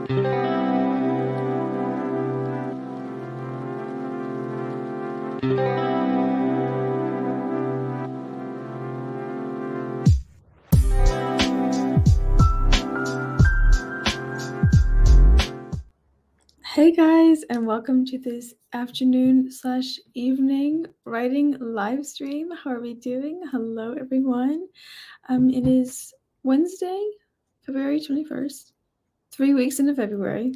Hey guys, and welcome to this afternoon/evening writing live stream. How are we doing? Hello, everyone. It is Wednesday, February 21st, 3 weeks into February.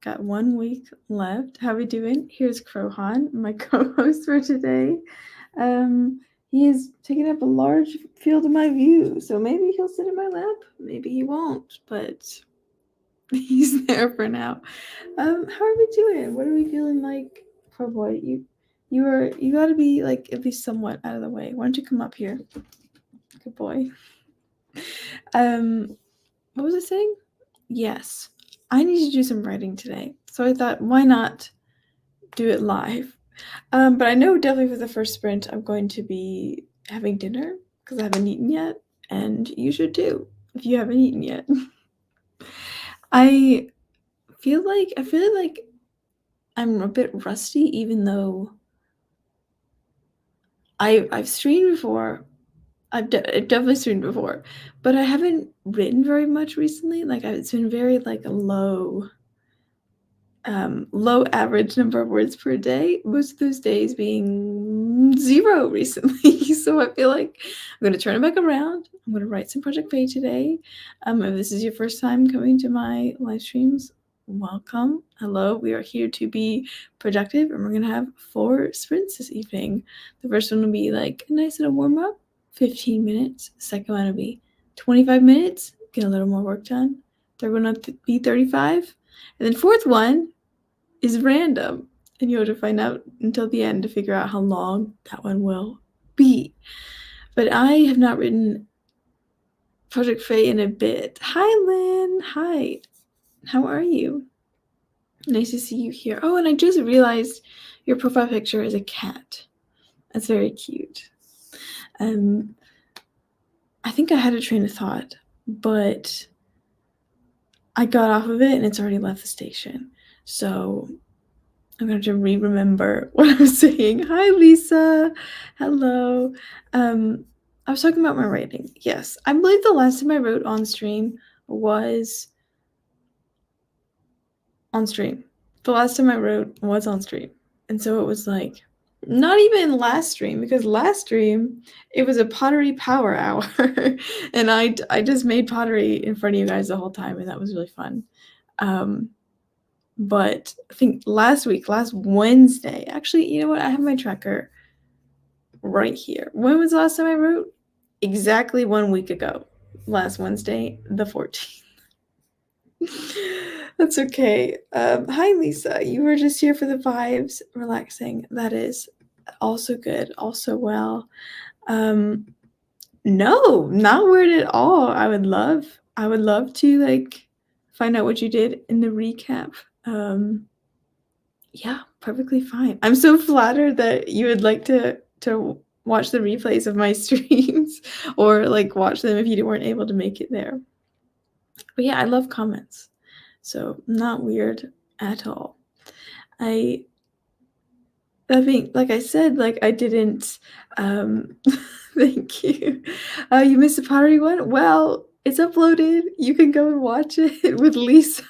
Got 1 week left. How are we doing? Here's Krohan, my co-host for today. He is taking up a large field of my view, so maybe he'll sit in my lap, maybe he won't, but he's there for now. How are we doing? What are we feeling like? Oh boy, you got to be like at least somewhat out of the way. Why don't you come up here? Good boy. What was I saying? Yes, I need to do some writing today, so I thought, why not do it live? But I know definitely for the first sprint, I'm going to be having dinner because I haven't eaten yet, and you should too if you haven't eaten yet. I feel like I'm a bit rusty, even though I've streamed before. I've definitely streamed before, but I haven't written very much recently. Like it's been very like a low average number of words per day. Most of those days being 0 recently. So I feel like I'm going to turn it back around. I'm going to write some Project Faye today. If this is your first time coming to my live streams, welcome. Hello. We are here to be productive, and we're going to have 4 sprints this evening. The first one will be like a nice little warm up, 15 minutes. Second one will be 25 minutes, get a little more work done. Third one will be 35. And then fourth one is random, and you have to find out until the end to figure out how long that one will be. But I have not written Project Faye in a bit. Hi, Lynn. Hi. How are you? Nice to see you here. Oh, and I just realized your profile picture is a cat. That's very cute. I think I had a train of thought, but I got off of it and it's already left the station. So I'm going to have to remember what I was saying. Hi, Lisa. Hello. I was talking about my writing. Yes, I believe the last time I wrote on stream was on stream. The last time I wrote was on stream. And so it was like, not even last stream, because last stream, it was a pottery power hour. And I just made pottery in front of you guys the whole time, and that was really fun. But I think last Wednesday, actually, you know what? I have my tracker right here. When was the last time I wrote? Exactly 1 week ago. Last Wednesday, the 14th. That's okay. Hi, Lisa. You were just here for the vibes, relaxing. That is also good, also well. No, not weird at all. I would love to like find out what you did in the recap. Yeah, perfectly fine. I'm so flattered that you would like to watch the replays of my streams or like watch them if you weren't able to make it there. But yeah, I love comments. So not weird at all. I think, like I said, like I didn't thank you. You missed the pottery one? Well, it's uploaded. You can go and watch it with Lisa.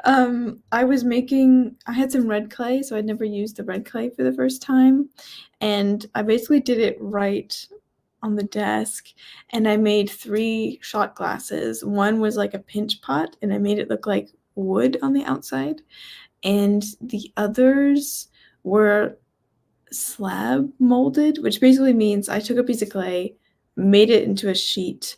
I had some red clay, so I'd never used the red clay for the first time. And I basically did it right on the desk, and I made 3 shot glasses. One was like a pinch pot, and I made it look like wood on the outside. And the others were slab molded, which basically means I took a piece of clay, made it into a sheet,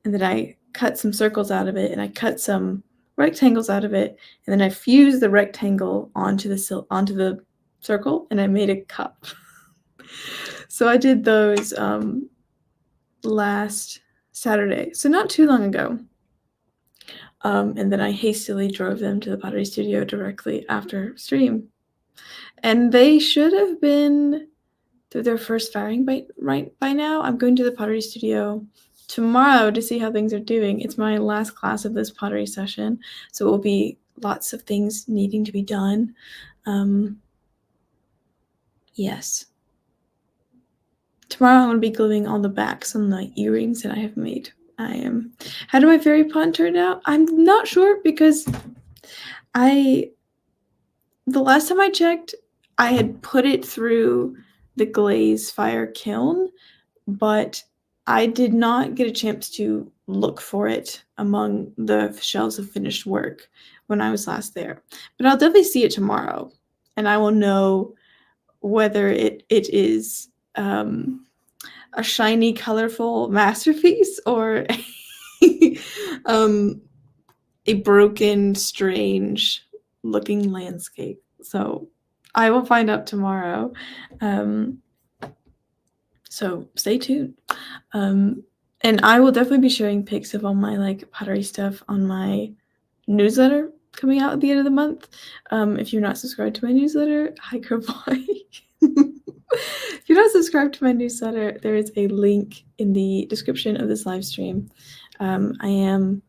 and then I cut some circles out of it, and I cut some rectangles out of it, and then I fused the rectangle onto the circle, and I made a cup. So I did those last Saturday, so not too long ago. And then I hastily drove them to the pottery studio directly after stream. And they should have been through their first firing by now. I'm going to the pottery studio tomorrow to see how things are doing. It's my last class of this pottery session, so it will be lots of things needing to be done. Yes. Tomorrow I'm going to be gluing all the backs on the earrings that I have made. How did my fairy pond turn out? I'm not sure because the last time I checked, I had put it through the glaze fire kiln, but I did not get a chance to look for it among the shelves of finished work when I was last there. But I'll definitely see it tomorrow, and I will know whether it is a shiny, colorful masterpiece or a broken, strange looking landscape. So I will find out tomorrow. So stay tuned. And I will definitely be sharing pics of all my like pottery stuff on my newsletter coming out at the end of the month. If you're not subscribed to my newsletter, hi Kerboy. If you're not subscribed to my newsletter, there is a link in the description of this live stream. I am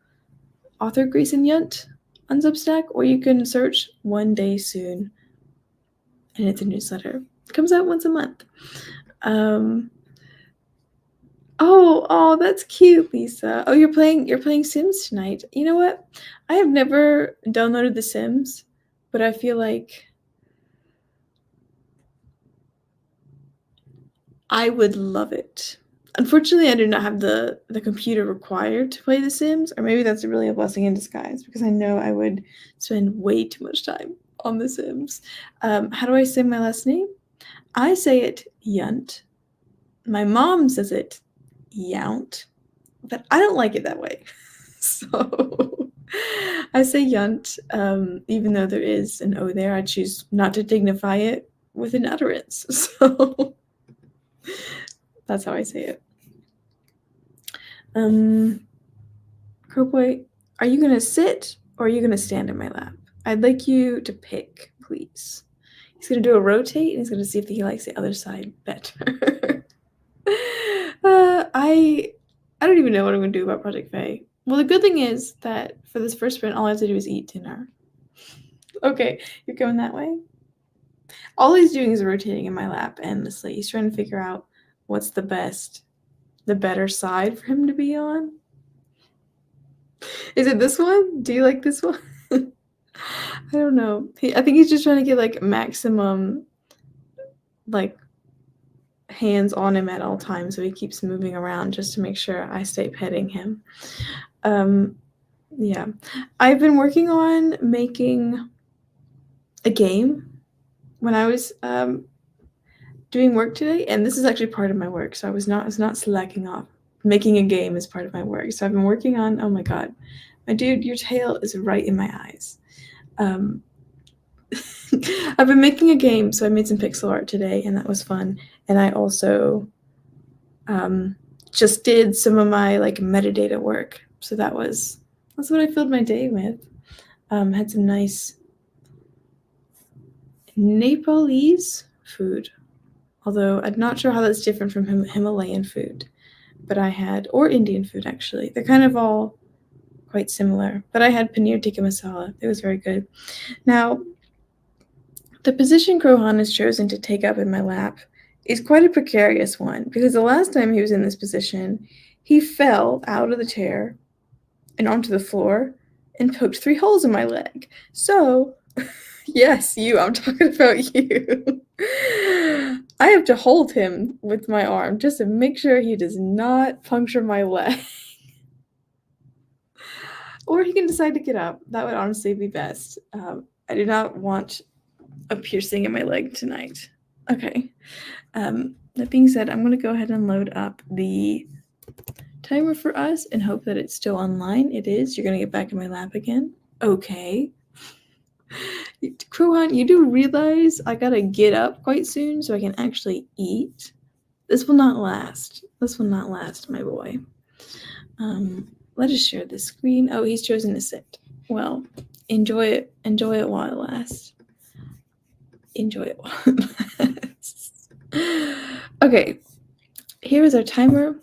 author Grayson Yunt on Substack, or you can search One Day Soon, and it's a newsletter. It comes out once a month. Oh, that's cute, Lisa. Oh, you're playing Sims tonight. You know what? I have never downloaded The Sims, but I feel like I would love it. Unfortunately, I do not have the computer required to play The Sims, or maybe that's really a blessing in disguise because I know I would spend way too much time on The Sims. How do I say my last name? I say it Yunt. My mom says it Yount, but I don't like it that way. So I say Yunt, even though there is an O there. I choose not to dignify it with an utterance. So that's how I say it. Crowboy, are you gonna sit or are you gonna stand in my lap? I'd like you to pick, please. He's gonna do a rotate and he's gonna see if he likes the other side better. I don't even know what I'm gonna do about Project Faye. Well, the good thing is that for this first sprint, all I have to do is eat dinner. Okay, you're going that way? All he's doing is rotating in my lap endlessly. He's trying to figure out what's the better side for him to be on. Is it this one? Do you like this one? I don't know. I think he's just trying to get like maximum like hands on him at all times, so he keeps moving around just to make sure I stay petting him. Yeah. I've been working on making a game when I was doing work today, and this is actually part of my work, so I was not slacking off. Making a game is part of my work. So I've been working on, oh my god, my dude, your tail is right in my eyes. I've been making a game, so I made some pixel art today, and that was fun. And I also just did some of my like metadata work. So that's what I filled my day with. Had some nice Nepalese food, although I'm not sure how that's different from Himalayan food. But I had, or Indian food actually. They're kind of all quite similar. But I had paneer tikka masala. It was very good. Now, the position Krohan has chosen to take up in my lap is quite a precarious one, because the last time he was in this position, he fell out of the chair and onto the floor and poked 3 holes in my leg. So, yes, I'm talking about you. I have to hold him with my arm just to make sure he does not puncture my leg. Or he can decide to get up. That would honestly be best. I do not want a piercing in my leg tonight. Okay. That being said, I'm going to go ahead and load up the timer for us and hope that it's still online. It is. You're going to get back in my lap again. Okay. Kruhan, you do realize I gotta get up quite soon so I can actually eat? This will not last. This will not last, my boy. Let us share the screen. Oh, he's chosen to sit. Well, enjoy it. Enjoy it while it lasts. Enjoy it while it lasts. Okay, here is our timer.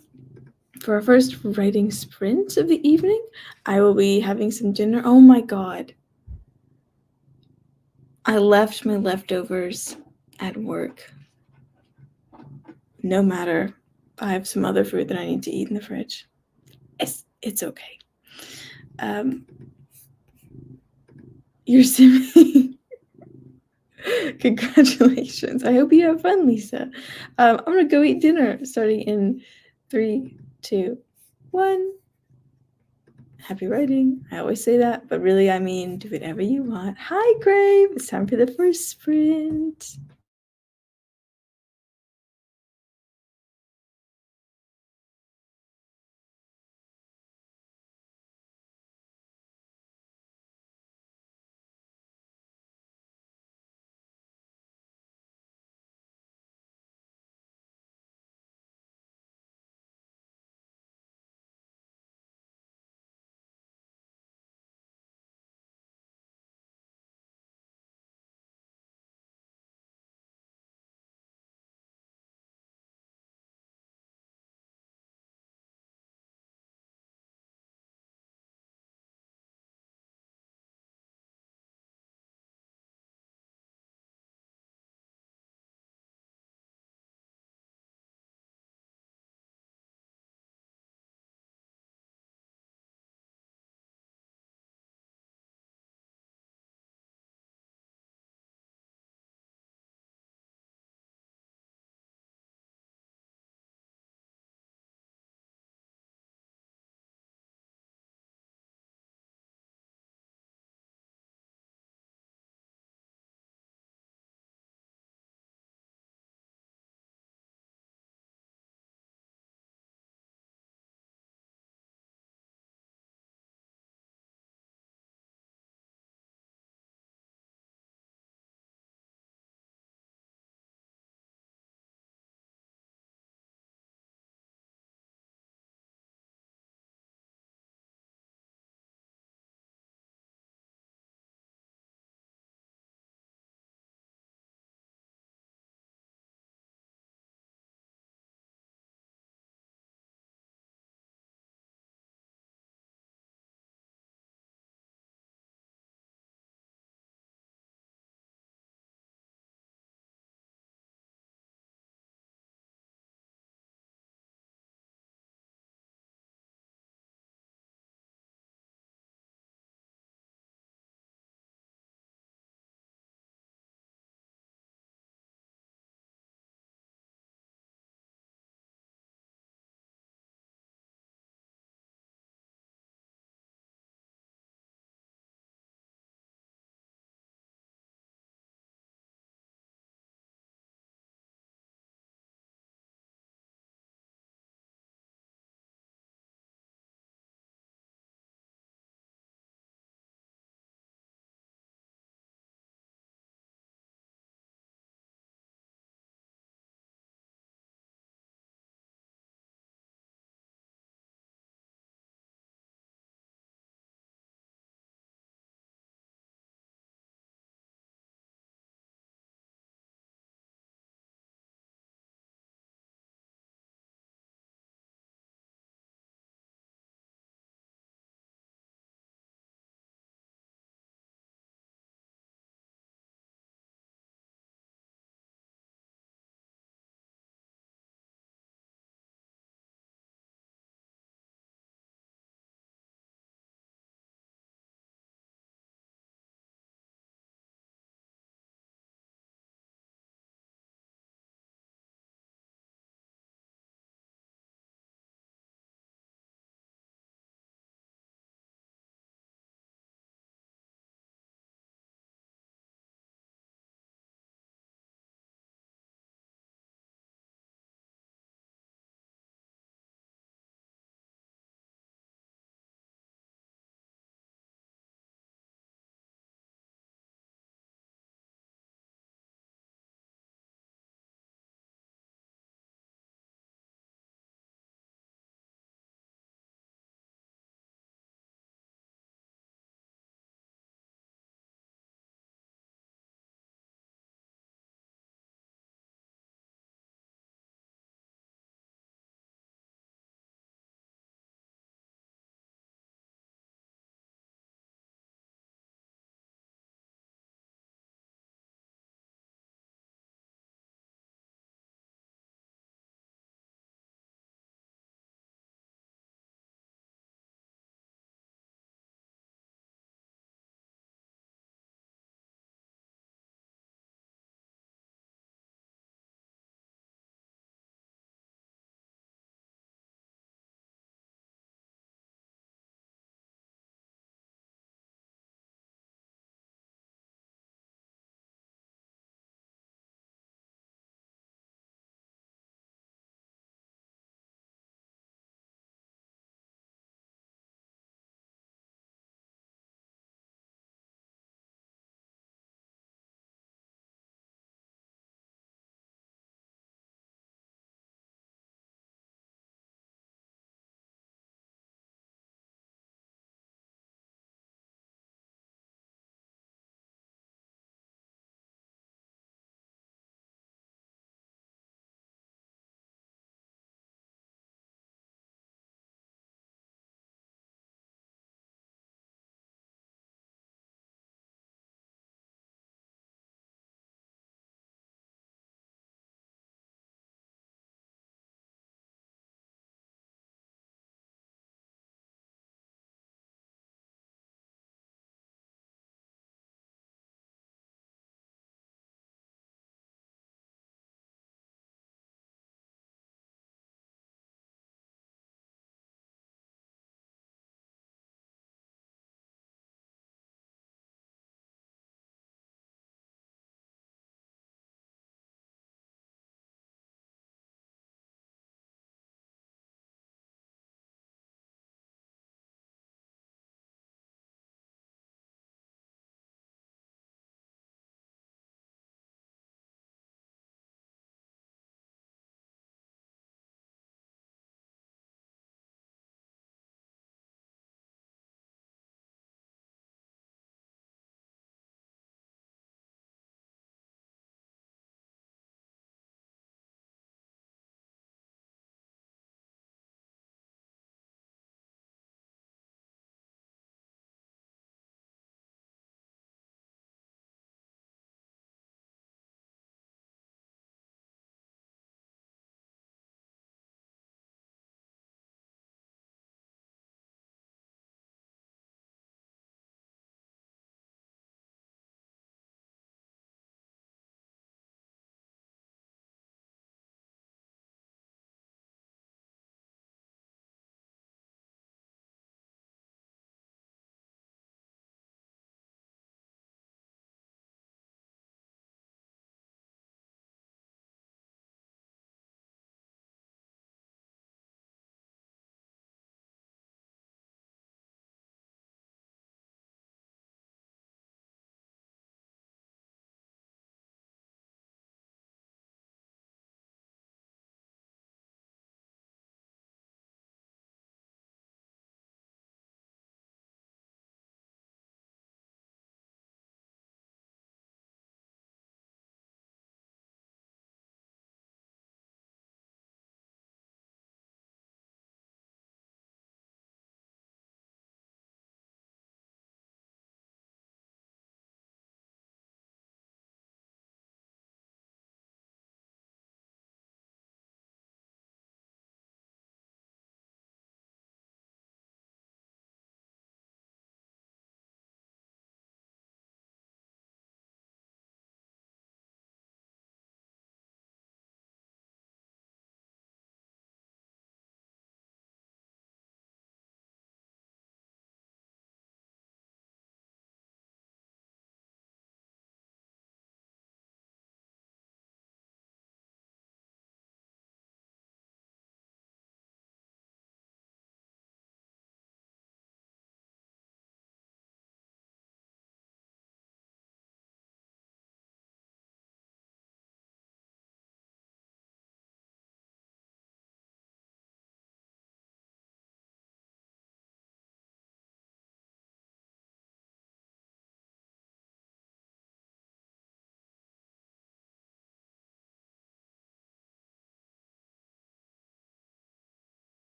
For our first writing sprint of the evening, I will be having some dinner. Oh my god. I left my leftovers at work. No matter. I have some other food that I need to eat in the fridge. It's okay. You're simming. Congratulations. I hope you have fun, Lisa. I'm gonna go eat dinner starting in 3, 2, 1. Happy writing. I always say that, but really I mean do whatever you want. Hi, Grave. It's time for the first sprint.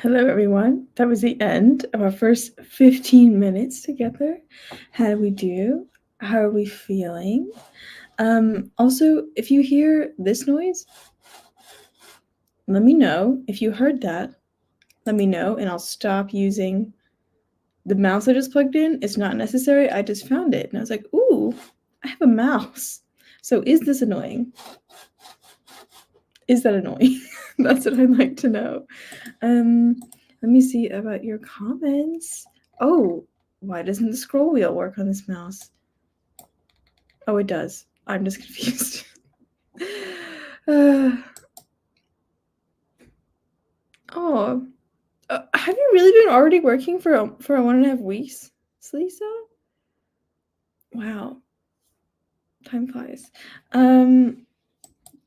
Hello, everyone. That was the end of our first 15 minutes together. How did we do? How are we feeling? Also, if you hear this noise, let me know. If you heard that, let me know, and I'll stop using the mouse I just plugged in. It's not necessary. I just found it, and I was like, ooh, I have a mouse. So is this annoying? Is that annoying? That's what I'd like to know. Let me see about your comments. Oh, why doesn't the scroll wheel work on this mouse? Oh, it does. I'm just confused. Oh, have you really been already working for 1.5 weeks, Lisa? Wow, time flies.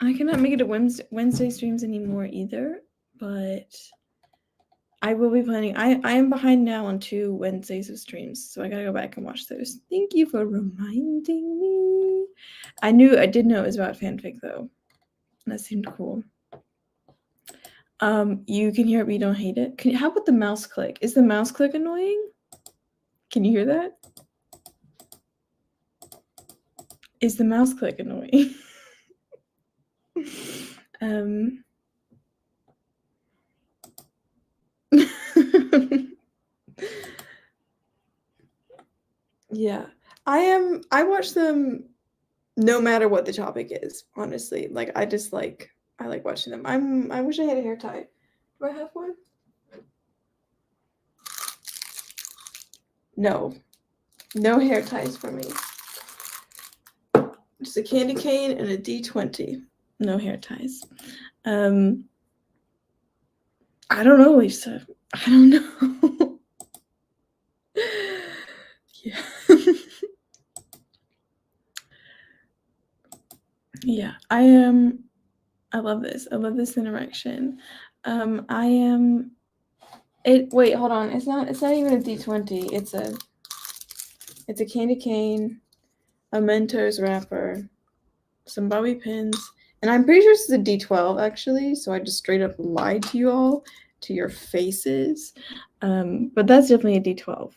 I cannot make it to Wednesday streams anymore either, but I will be planning. I am behind now on 2 Wednesdays of streams, so I gotta go back and watch those. Thank you for reminding me. I did know it was about fanfic though. That seemed cool. You can hear it, but you don't hate it. How about the mouse click? Is the mouse click annoying? Can you hear that? Is the mouse click annoying? Yeah. I watch them no matter what the topic is, honestly. Like I like watching them. I wish I had a hair tie. Do I have one? No. No hair ties for me. Just a candy cane and a D20. No hair ties. I don't know, Lisa. I don't know. Yeah. Yeah. I love this. I love this interaction. Wait, hold on. It's not even a D20. It's a candy cane, a Mentos wrapper, some bobby pins, and I'm pretty sure this is a D12 actually, so I just straight up lied to you all, to your faces. But that's definitely a D12,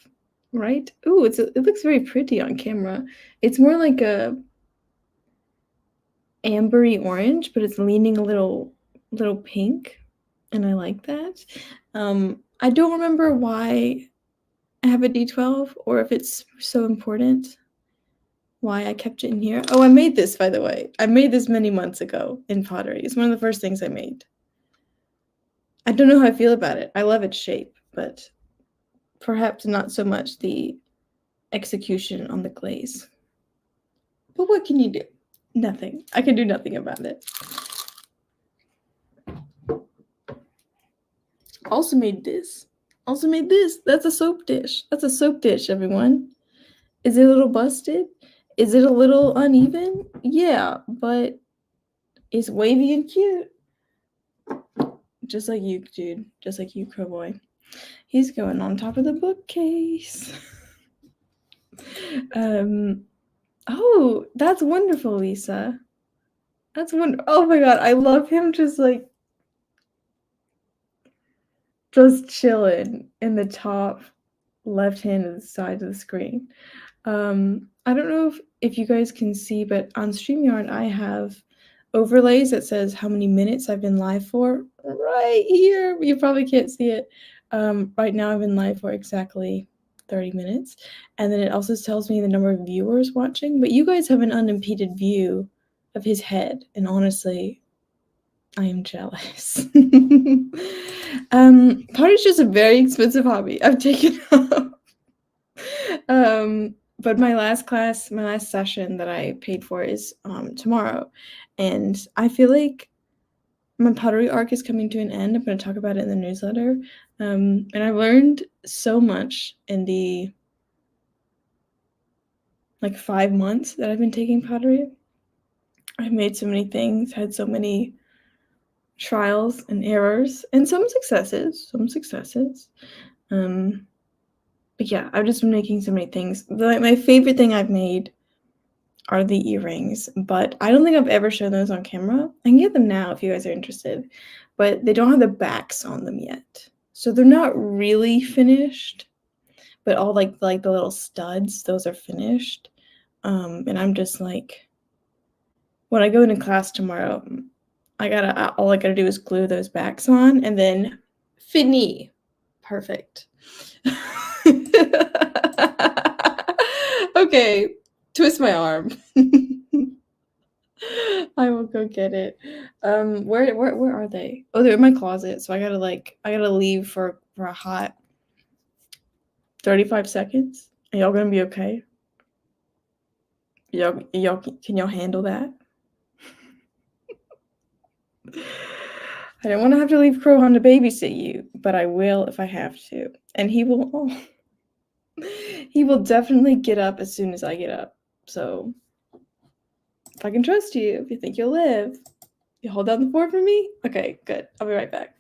right? Ooh, it looks very pretty on camera. It's more like a ambery orange, but it's leaning a little pink, and I like that. I don't remember why I have a D12 or if it's so important why I kept it in here. Oh, I made this, by the way. I made this many months ago in pottery. It's one of the first things I made. I don't know how I feel about it. I love its shape, but perhaps not so much the execution on the glaze. But what can you do? Nothing. I can do nothing about it. Also made this. That's a soap dish. That's a soap dish, everyone. Is it a little busted? Is it a little uneven? Yeah, but it's wavy and cute. Just like you, dude. Just like you, Crowboy. He's going on top of the bookcase. Oh, that's wonderful, Lisa. That's wonderful. Oh my god, I love him just chilling in the top left-hand side of the screen. I don't know if you guys can see, but on StreamYard I have overlays that says how many minutes I've been live for right here. You probably can't see it. Right now I've been live for exactly 30 minutes. And then it also tells me the number of viewers watching. But you guys have an unimpeded view of his head. And honestly, I am jealous. Pottery's just a very expensive hobby I've taken up. But my last session that I paid for is tomorrow. And I feel like my pottery arc is coming to an end. I'm going to talk about it in the newsletter. And I've learned so much in the 5 months that I've been taking pottery. I've made so many things, had so many trials and errors, and some successes. But yeah, I've just been making so many things. My favorite thing I've made are the earrings, but I don't think I've ever shown those on camera. I can get them now if you guys are interested, but they don't have the backs on them yet. So they're not really finished, but all like the little studs, those are finished. And I'm just like, when I go into class tomorrow, all I gotta do is glue those backs on, and then fini. Perfect. Okay, twist my arm. I will go get it. Where are they? Oh, they're in my closet. So I gotta leave for a hot 35 seconds. Are y'all gonna be okay? Can y'all handle that? I don't want to have to leave Crohan to babysit you, but I will if I have to. And he will he will definitely get up as soon as I get up. So if I can trust you, if you think you'll live, you hold down the fort for me? Okay, good. I'll be right back.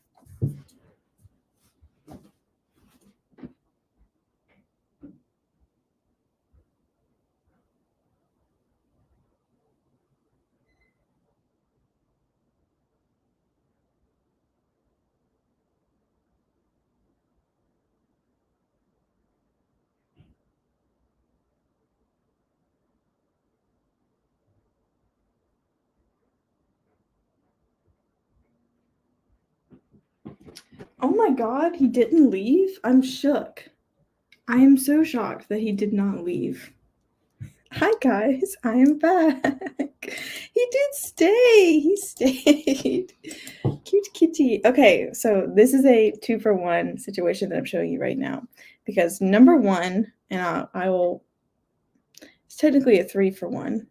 Oh my god, he didn't leave? I'm shook. I am so shocked that he did not leave. Hi guys, I am back. He did stay. He stayed. Cute kitty. Okay, so this is a 2-for-1 situation that I'm showing you right now. Because number one, and I will, it's technically a 3-for-1.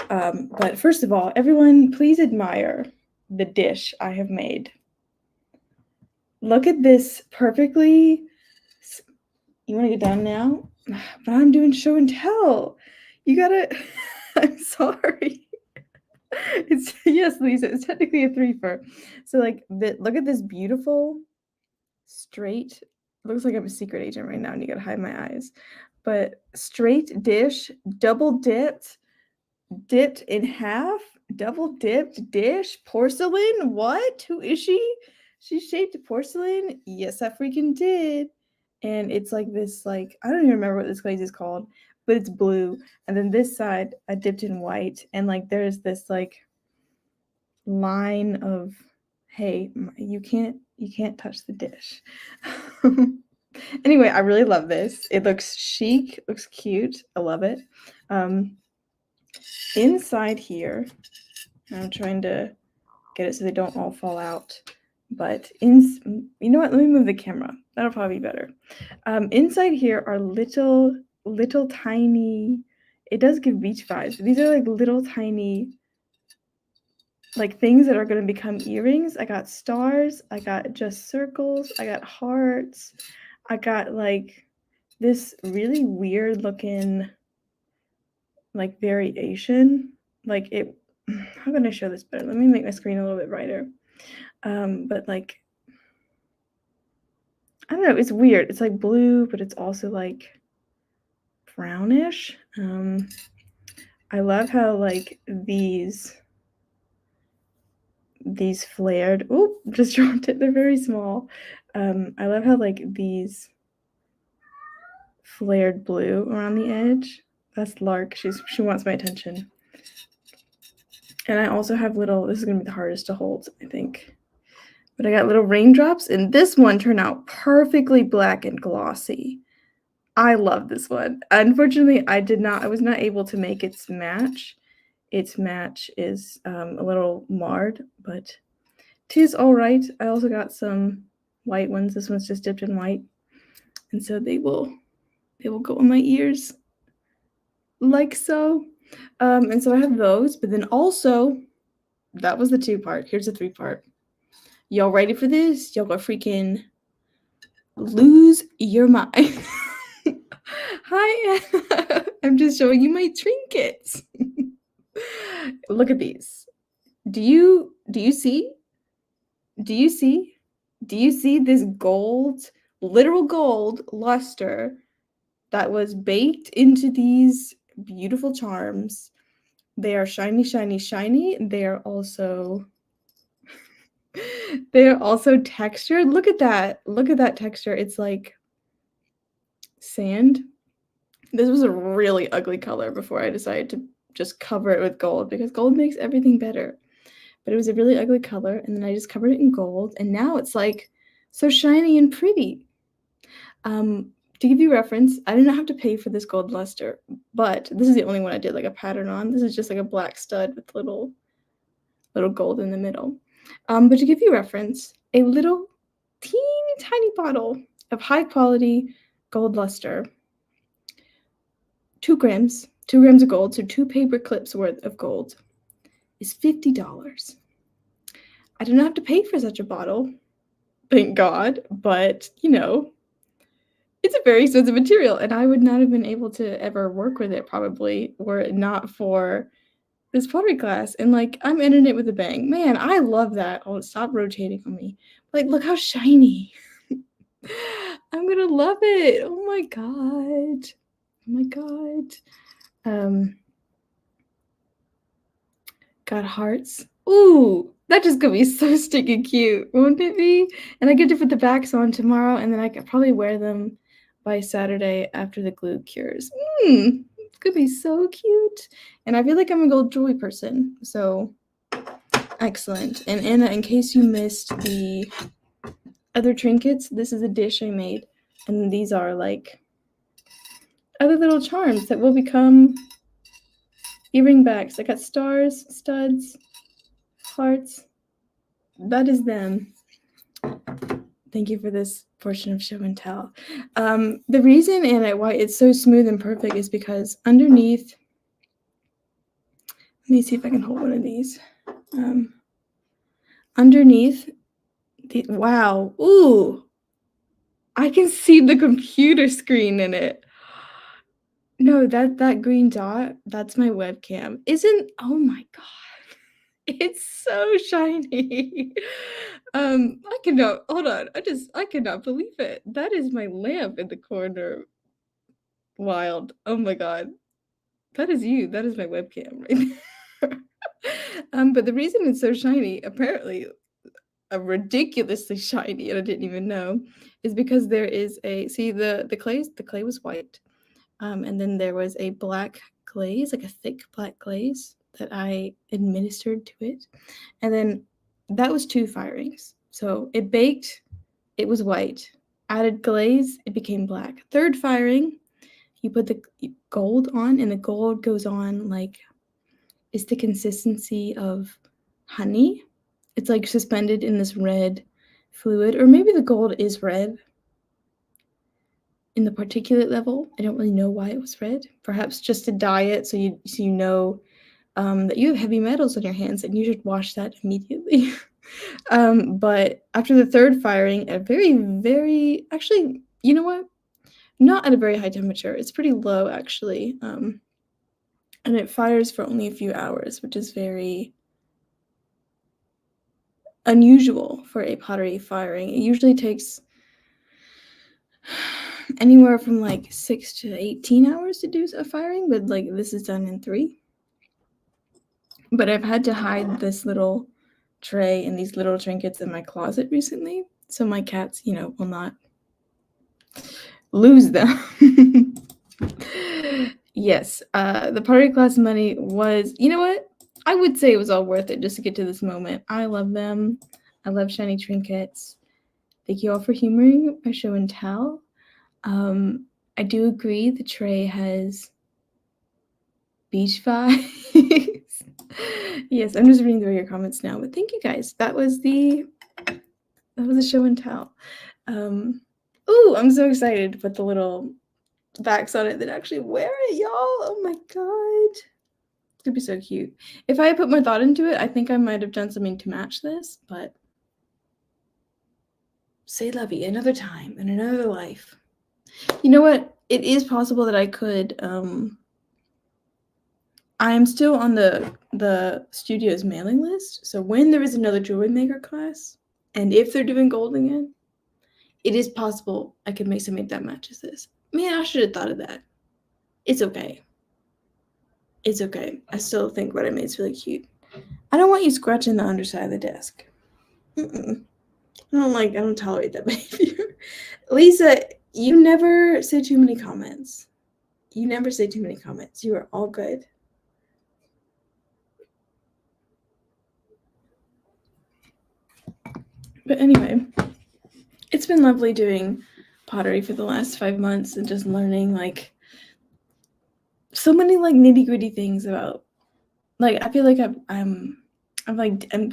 But first of all, everyone, please admire the dish I have made. Look at this perfectly. You want to get down now? But I'm doing show and tell. You gotta. I'm sorry. It's yes, Lisa. It's technically a 3-for. So like, look at this beautiful, straight. Looks like I'm a secret agent right now, and you gotta hide my eyes. But straight dish, double dipped in half, double dipped dish, porcelain. What? Who is she? She shaped porcelain. Yes, I freaking did. And it's like this, like, I don't even remember what this glaze is called, but it's blue. And then this side I dipped in white, and like there's this like line of, hey, you can't touch the dish. Anyway, I really love this. It looks chic, looks cute. I love it. Inside here, I'm trying to get it so they don't all fall out. But you know what? Let me move the camera. That'll probably be better. Inside here are little tiny. It does give beach vibes. But these are like little tiny, like things that are going to become earrings. I got stars. I got just circles. I got hearts. I got like this really weird looking like variation. Like it. How can I show this better? Let me make my screen a little bit brighter. But like, I don't know, it's weird. It's like blue, but it's also like brownish. I love how like these flared, oh, just dropped it. They're very small. I love how like these flared blue around the edge. That's Lark. She wants my attention. And I also have little, this is gonna be the hardest to hold, I think. But I got little raindrops, and this one turned out perfectly black and glossy. I love this one. Unfortunately, I was not able to make its match. Its match is a little marred, but 'tis all right. I also got some white ones. This one's just dipped in white. And so they will go on my ears like so. And so I have those, but then also, that was the 2-part. Here's the 3-part. Y'all ready for this? Y'all gonna freaking lose your mind. Hi, I'm just showing you my trinkets. Look at these. Do you see? Do you see? Do you see this gold, literal gold luster that was baked into these beautiful charms? They are shiny, shiny, shiny. They are also They are also textured. Look at that. Look at that texture. It's like sand. This was a really ugly color before I decided to just cover it with gold because gold makes everything better. But it was a really ugly color, and then I just covered it in gold, and now it's like so shiny and pretty. To give you reference, I did not have to pay for this gold luster, but this is the only one I did like a pattern on. This is just like a black stud with little gold in the middle. But to give you reference, a little teeny tiny bottle of high quality gold luster, 2 grams of gold, so 2 paper clips worth of gold, is $50. I did not have to pay for such a bottle, thank God, but you know, it's a very expensive material, and I would not have been able to ever work with it probably were it not for this pottery class. And like, I'm ending it with a bang. Man, I love that. Oh, stop rotating on me. Like, look how shiny. I'm gonna love it. Oh my god. Oh my god. Got hearts. Ooh, that just gonna be so stinking cute, won't it be? And I get to put the backs on tomorrow, and then I could probably wear them by Saturday after the glue cures. It's gonna be so cute. And I feel like I'm a gold jewelry person, so excellent. And Anna, in case you missed the other trinkets, this is a dish I made, and these are like other little charms that will become earring backs. I got stars, studs, hearts. That is them. Thank you for this portion of show and tell. The reason and why it's so smooth and perfect is because underneath, let me see if I can hold one of these. Underneath, wow, ooh, I can see the computer screen in it. No, that green dot, that's my webcam. Oh my god. It's so shiny. I cannot hold on. I cannot believe it. That is my lamp in the corner. Wild. Oh my god. That is you. That is my webcam right there. But the reason it's so shiny, apparently ridiculously shiny, and I didn't even know, is because there is the clay was white. And then there was a black glaze, like a thick black glaze that I administered to it. And then that was 2 firings. So it baked, it was white. Added glaze, it became black. 3rd firing, you put the gold on, and the gold goes on like it's the consistency of honey. It's like suspended in this red fluid, or maybe the gold is red in the particulate level. I don't really know why it was red. Perhaps just to dye it so you know that you have heavy metals on your hands and you should wash that immediately. But after the 3rd firing, at a very, very, actually, you know what? Not at a very high temperature. It's pretty low, actually. And it fires for only a few hours, which is very unusual for a pottery firing. It usually takes anywhere from like 6 to 18 hours to do a firing, but like this is done in 3. But I've had to hide this little tray and these little trinkets in my closet recently, so my cats, will not lose them. Yes, the pottery class money was, you know what? I would say it was all worth it just to get to this moment. I love them. I love shiny trinkets. Thank you all for humoring my show and tell. I do agree the tray has beach vibes. Yes, I'm just reading through your comments now, but thank you guys. That was a show and tell. Ooh, I'm so excited to put the little backs on it that actually wear it, y'all. Oh my god. It's gonna be so cute. If I had put my thought into it, I think I might have done something to match this, but c'est la vie, another time in another life. You know what? It is possible that I could, I'm still on the studio's mailing list, so when there is another jewelry maker class, and if they're doing gold again, it is possible I could make something that matches this. Man, I should have thought of that. It's okay. It's okay. I still think what I made is really cute. I don't want you scratching the underside of the desk. I don't tolerate that behavior. Lisa, you never say too many comments. You never say too many comments. You are all good. But anyway, it's been lovely doing pottery for the last 5 months and just learning like so many like nitty-gritty things about like I feel like I'm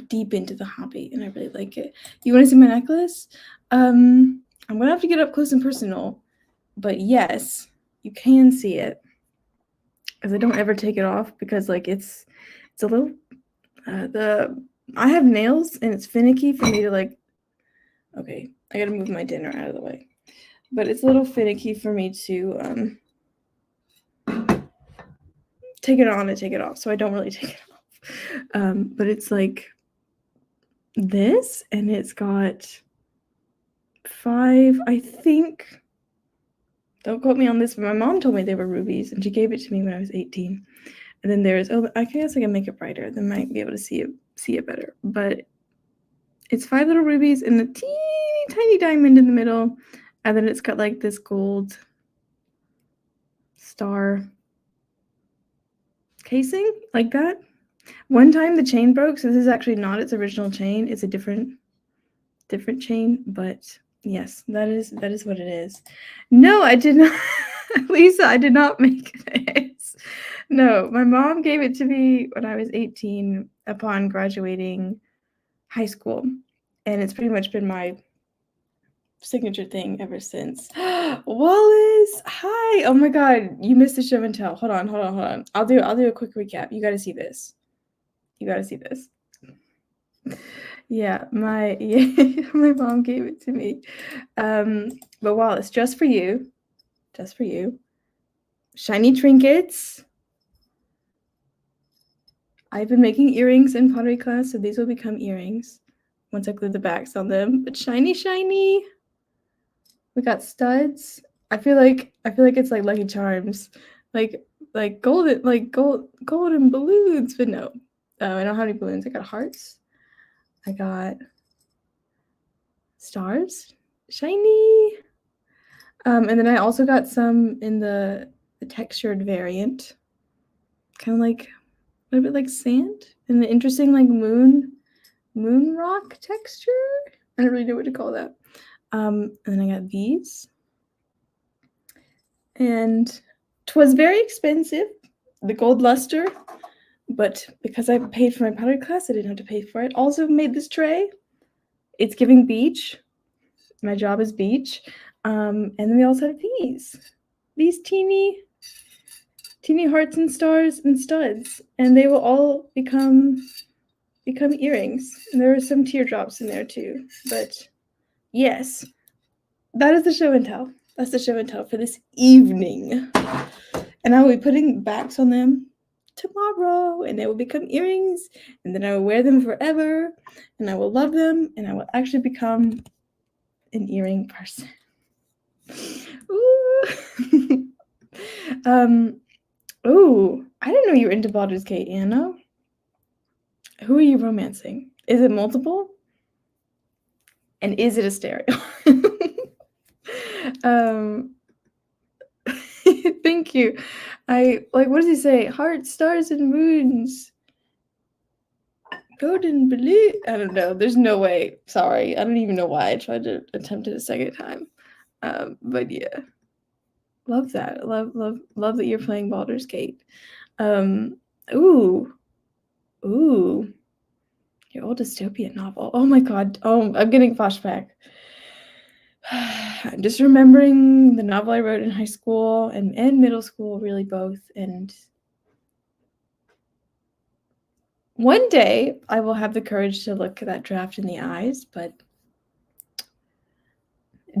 deep into the hobby and I really like it. You want to see my necklace? I'm gonna have to get up close and personal, but yes, you can see it because I don't ever take it off because like it's a little I have nails and it's finicky for me to like. Okay, I gotta move my dinner out of the way, but it's a little finicky for me to take it on and take it off, so I don't really take it off. But it's like this, and it's got 5, I think. Don't quote me on this, but my mom told me they were rubies, and she gave it to me when I was 18. And then there's I guess I can make it brighter. Then might be able to see it better. But it's 5 little rubies and a teeny tiny diamond in the middle, and then it's got like this gold star casing like that. One time the chain broke, so this is actually not its original chain. It's a different chain, but yes, that is what it is. No, I did not. Lisa, I did not make this. No, my mom gave it to me when I was 18 upon graduating high school, and it's pretty much been my signature thing ever since. Wallace, hi. Oh my god, you missed the show and tell. Hold on. I'll do a quick recap. You got to see this. Yeah, my mom gave it to me. But Wallace, just for you. Shiny trinkets. I've been making earrings in pottery class, so these will become earrings once I glue the backs on them. But shiny. We got studs. I feel like it's like Lucky Charms, like golden, like golden balloons. But no, I don't have any balloons. I got hearts. I got stars, shiny. And then I also got some in the textured variant, kind of like a little bit like sand, and the interesting like moon rock texture. I don't really know what to call that. And then I got these. And 'twas very expensive, the gold luster, but because I paid for my pottery class, I didn't have to pay for it. Also made this tray. It's giving beach. My job is beach. And then we also have these teeny hearts and stars and studs, and they will all become earrings. And there are some teardrops in there too. But yes, that is the show and tell. That's the show and tell for this evening. And I will be putting backs on them tomorrow, and they will become earrings, and then I will wear them forever, and I will love them, and I will actually become an earring person. Ooh. Ooh, I didn't know you were into Baldur's Gate, Anna. Who are you romancing? Is it multiple? And is it a stereo? Thank you. I like, what does he say? Hearts, stars, and moons. Golden blue. I don't know. There's no way. Sorry. I don't even know why I tried to attempt it a second time. But yeah. Love that. Love that you're playing Baldur's Gate. Ooh. Your old dystopian novel. Oh my god. Oh, I'm getting flashback. I'm just remembering the novel I wrote in high school and middle school, really both. And one day I will have the courage to look at that draft in the eyes, but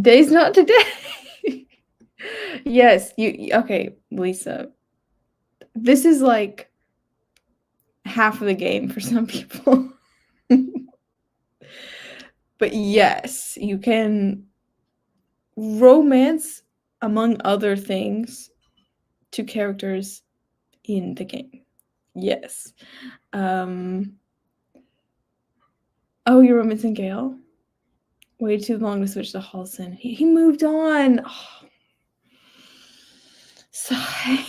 day's not today. Yes, you okay, Lisa. This is like half of the game for some people. But yes, you can romance, among other things, 2 characters in the game. Yes. Oh, you're romancing Gale? Way too long to switch to Halson. He moved on. Oh. Sigh.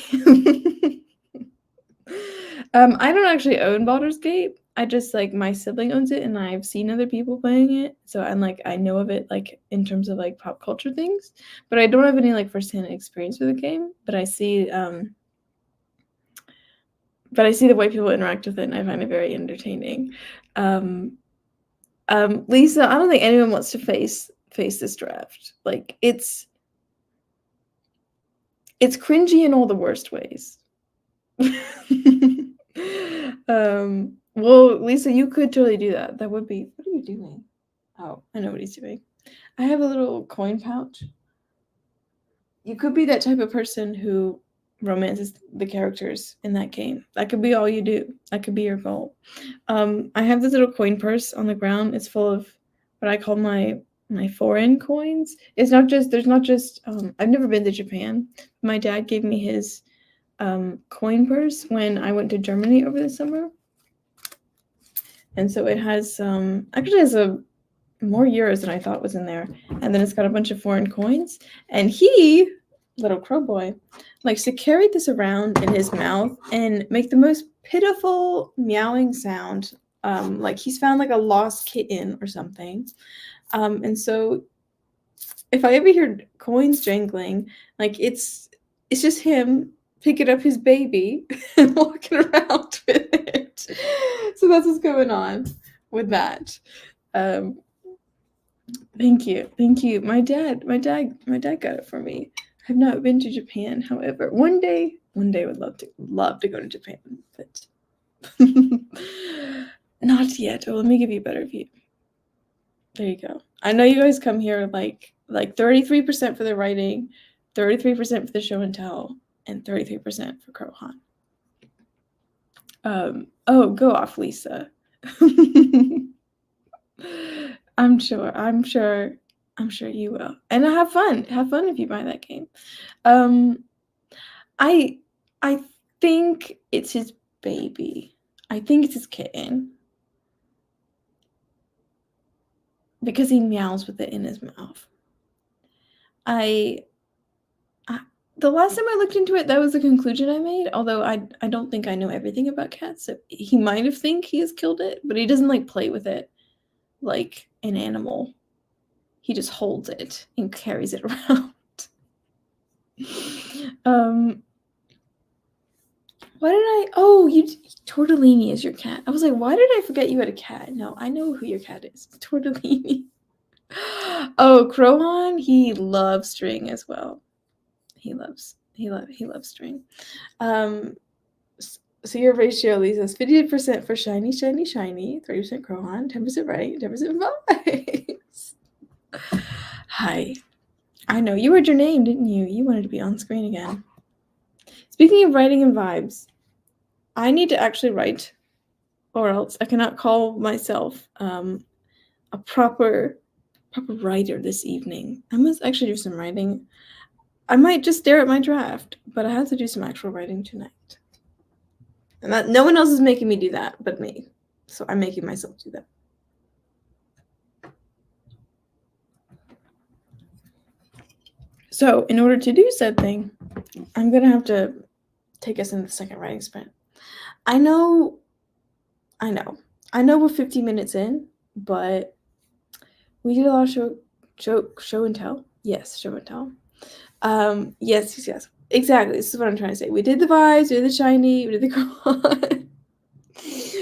I don't actually own Baldur's Gate. I just like my sibling owns it, and I've seen other people playing it. So I'm like I know of it like in terms of like pop culture things, but I don't have any like firsthand experience with the game. But I see the way people interact with it, and I find it very entertaining. Lisa, I don't think anyone wants to face this draft. Like it's cringy in all the worst ways. Well, Lisa, you could totally do that. That would be. What are you doing? Oh, I know what he's doing. I have a little coin pouch. You could be that type of person who romances the characters in that game. That could be all you do. That could be your goal. I have this little coin purse on the ground. It's full of what I call my foreign coins. It's not just. There's not just. I've never been to Japan. My dad gave me his coin purse when I went to Germany over the summer. And so it has actually has more euros than I thought was in there. And then it's got a bunch of foreign coins. And he, little crow boy, likes to carry this around in his mouth and make the most pitiful meowing sound. Like he's found like a lost kitten or something. And so if I ever hear coins jangling, like it's just him picking up his baby and walking around with it. So that's what's going on with that. Thank you. My dad got it for me. I've not been to Japan, however. One day would love to go to Japan, but not yet. Oh, let me give you a better view. There you go. I know you guys come here like 33% for the writing, 33% for the show and tell, and 33% for Crohan. Oh, go off, Lisa. I'm sure you will. And have fun. Have fun if you buy that game. I think it's his baby. I think it's his kitten. Because he meows with it in his mouth. The last time I looked into it, that was the conclusion I made. Although I don't think I know everything about cats. So he might have think he has killed it, but he doesn't like play with it like an animal. He just holds it and carries it around. Why did I? Oh, Tortellini is your cat. I was like, why did I forget you had a cat? No, I know who your cat is. It's Tortellini. Oh, Crohan, he loves string as well. He loves string. So your ratio, Lisa, is 50% for shiny, 30% Crohan, 10% right, 10% vibes. Hi. I know. You heard your name, didn't you? You wanted to be on screen again. Speaking of writing and vibes, I need to actually write, or else I cannot call myself a proper writer this evening. I must actually do some writing. I might just stare at my draft, but I have to do some actual writing tonight. And that no one else is making me do that but me. So I'm making myself do that. So in order to do said thing, I'm going to have to take us into the second writing sprint. I know we're 50 minutes in, but we did a lot of show and tell. Yes, show and tell. Yes. Exactly. This is what I'm trying to say. We did the vibes, we did the shiny, we did the Crohan.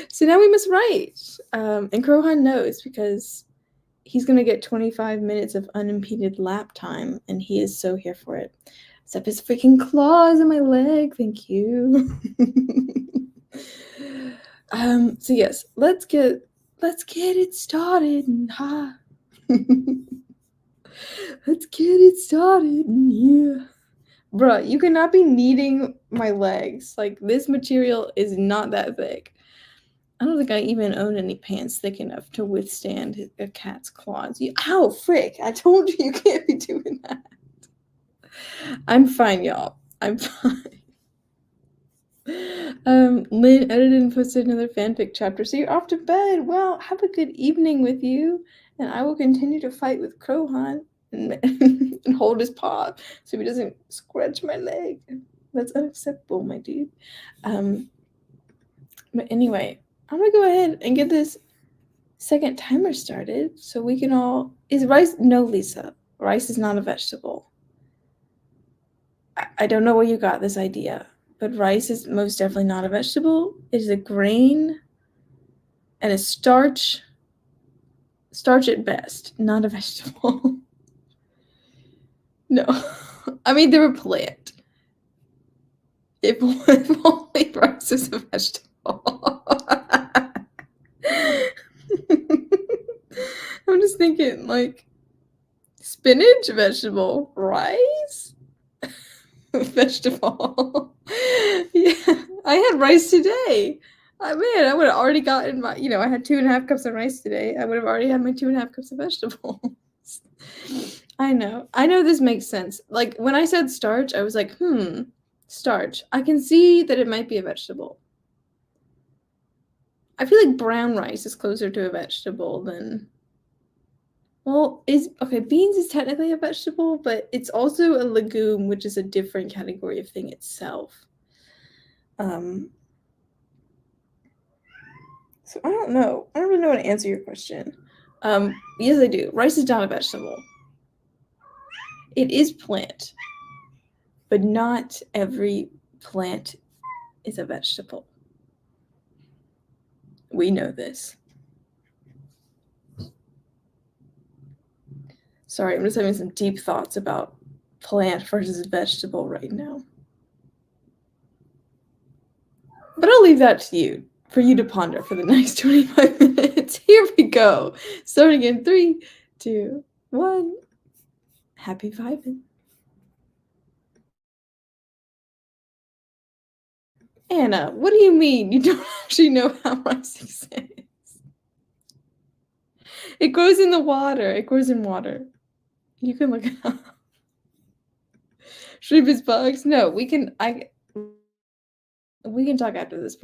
So now we must write. And Crohan knows because he's going to get 25 minutes of unimpeded lap time, and he is so here for it. Except his freaking claws in my leg. Thank you. So yes, let's get it started. Ha. Let's get it started. Yeah. Bruh, you cannot be kneading my legs. Like, this material is not that thick. I don't think I even own any pants thick enough to withstand a cat's claws. Ow, frick. I told you can't be doing that. I'm fine, y'all. I'm fine. Lynn edited and posted another fanfic chapter. So you're off to bed. Well, have a good evening with you, and I will continue to fight with Crowhan and hold his paw so he doesn't scratch my leg. That's unacceptable, my dude. But anyway, I'm gonna go ahead and get this second timer started so we can all. Is rice? No, Lisa. Rice is not a vegetable. I don't know where you got this idea, but rice is most definitely not a vegetable. It is a grain and a starch at best, not a vegetable. No. I mean, they're a plant. If only rice is a vegetable. I'm just thinking, like, spinach, vegetable, rice, vegetable. Yeah, I had rice today. I would have already gotten my, I had 2.5 cups of rice today. I would have already had my 2.5 cups of vegetables. I know this makes sense. Like, when I said starch, I was like, starch. I can see that it might be a vegetable. I feel like brown rice is closer to a vegetable than. Well, beans is technically a vegetable, but it's also a legume, which is a different category of thing itself. So I don't know. I don't really know how to answer your question. Yes, I do. Rice is not a vegetable. It is plant, but not every plant is a vegetable. We know this. Sorry, I'm just having some deep thoughts about plant versus vegetable right now. But I'll leave that to you, for you to ponder for the next 25 minutes. Here we go. Starting in 3, 2, 1. Happy vibing. Anna, what do you mean you don't actually know how rice exists? It grows in the water. It grows in water. You can look it up. Shrimp is bugs? No, we can talk after this.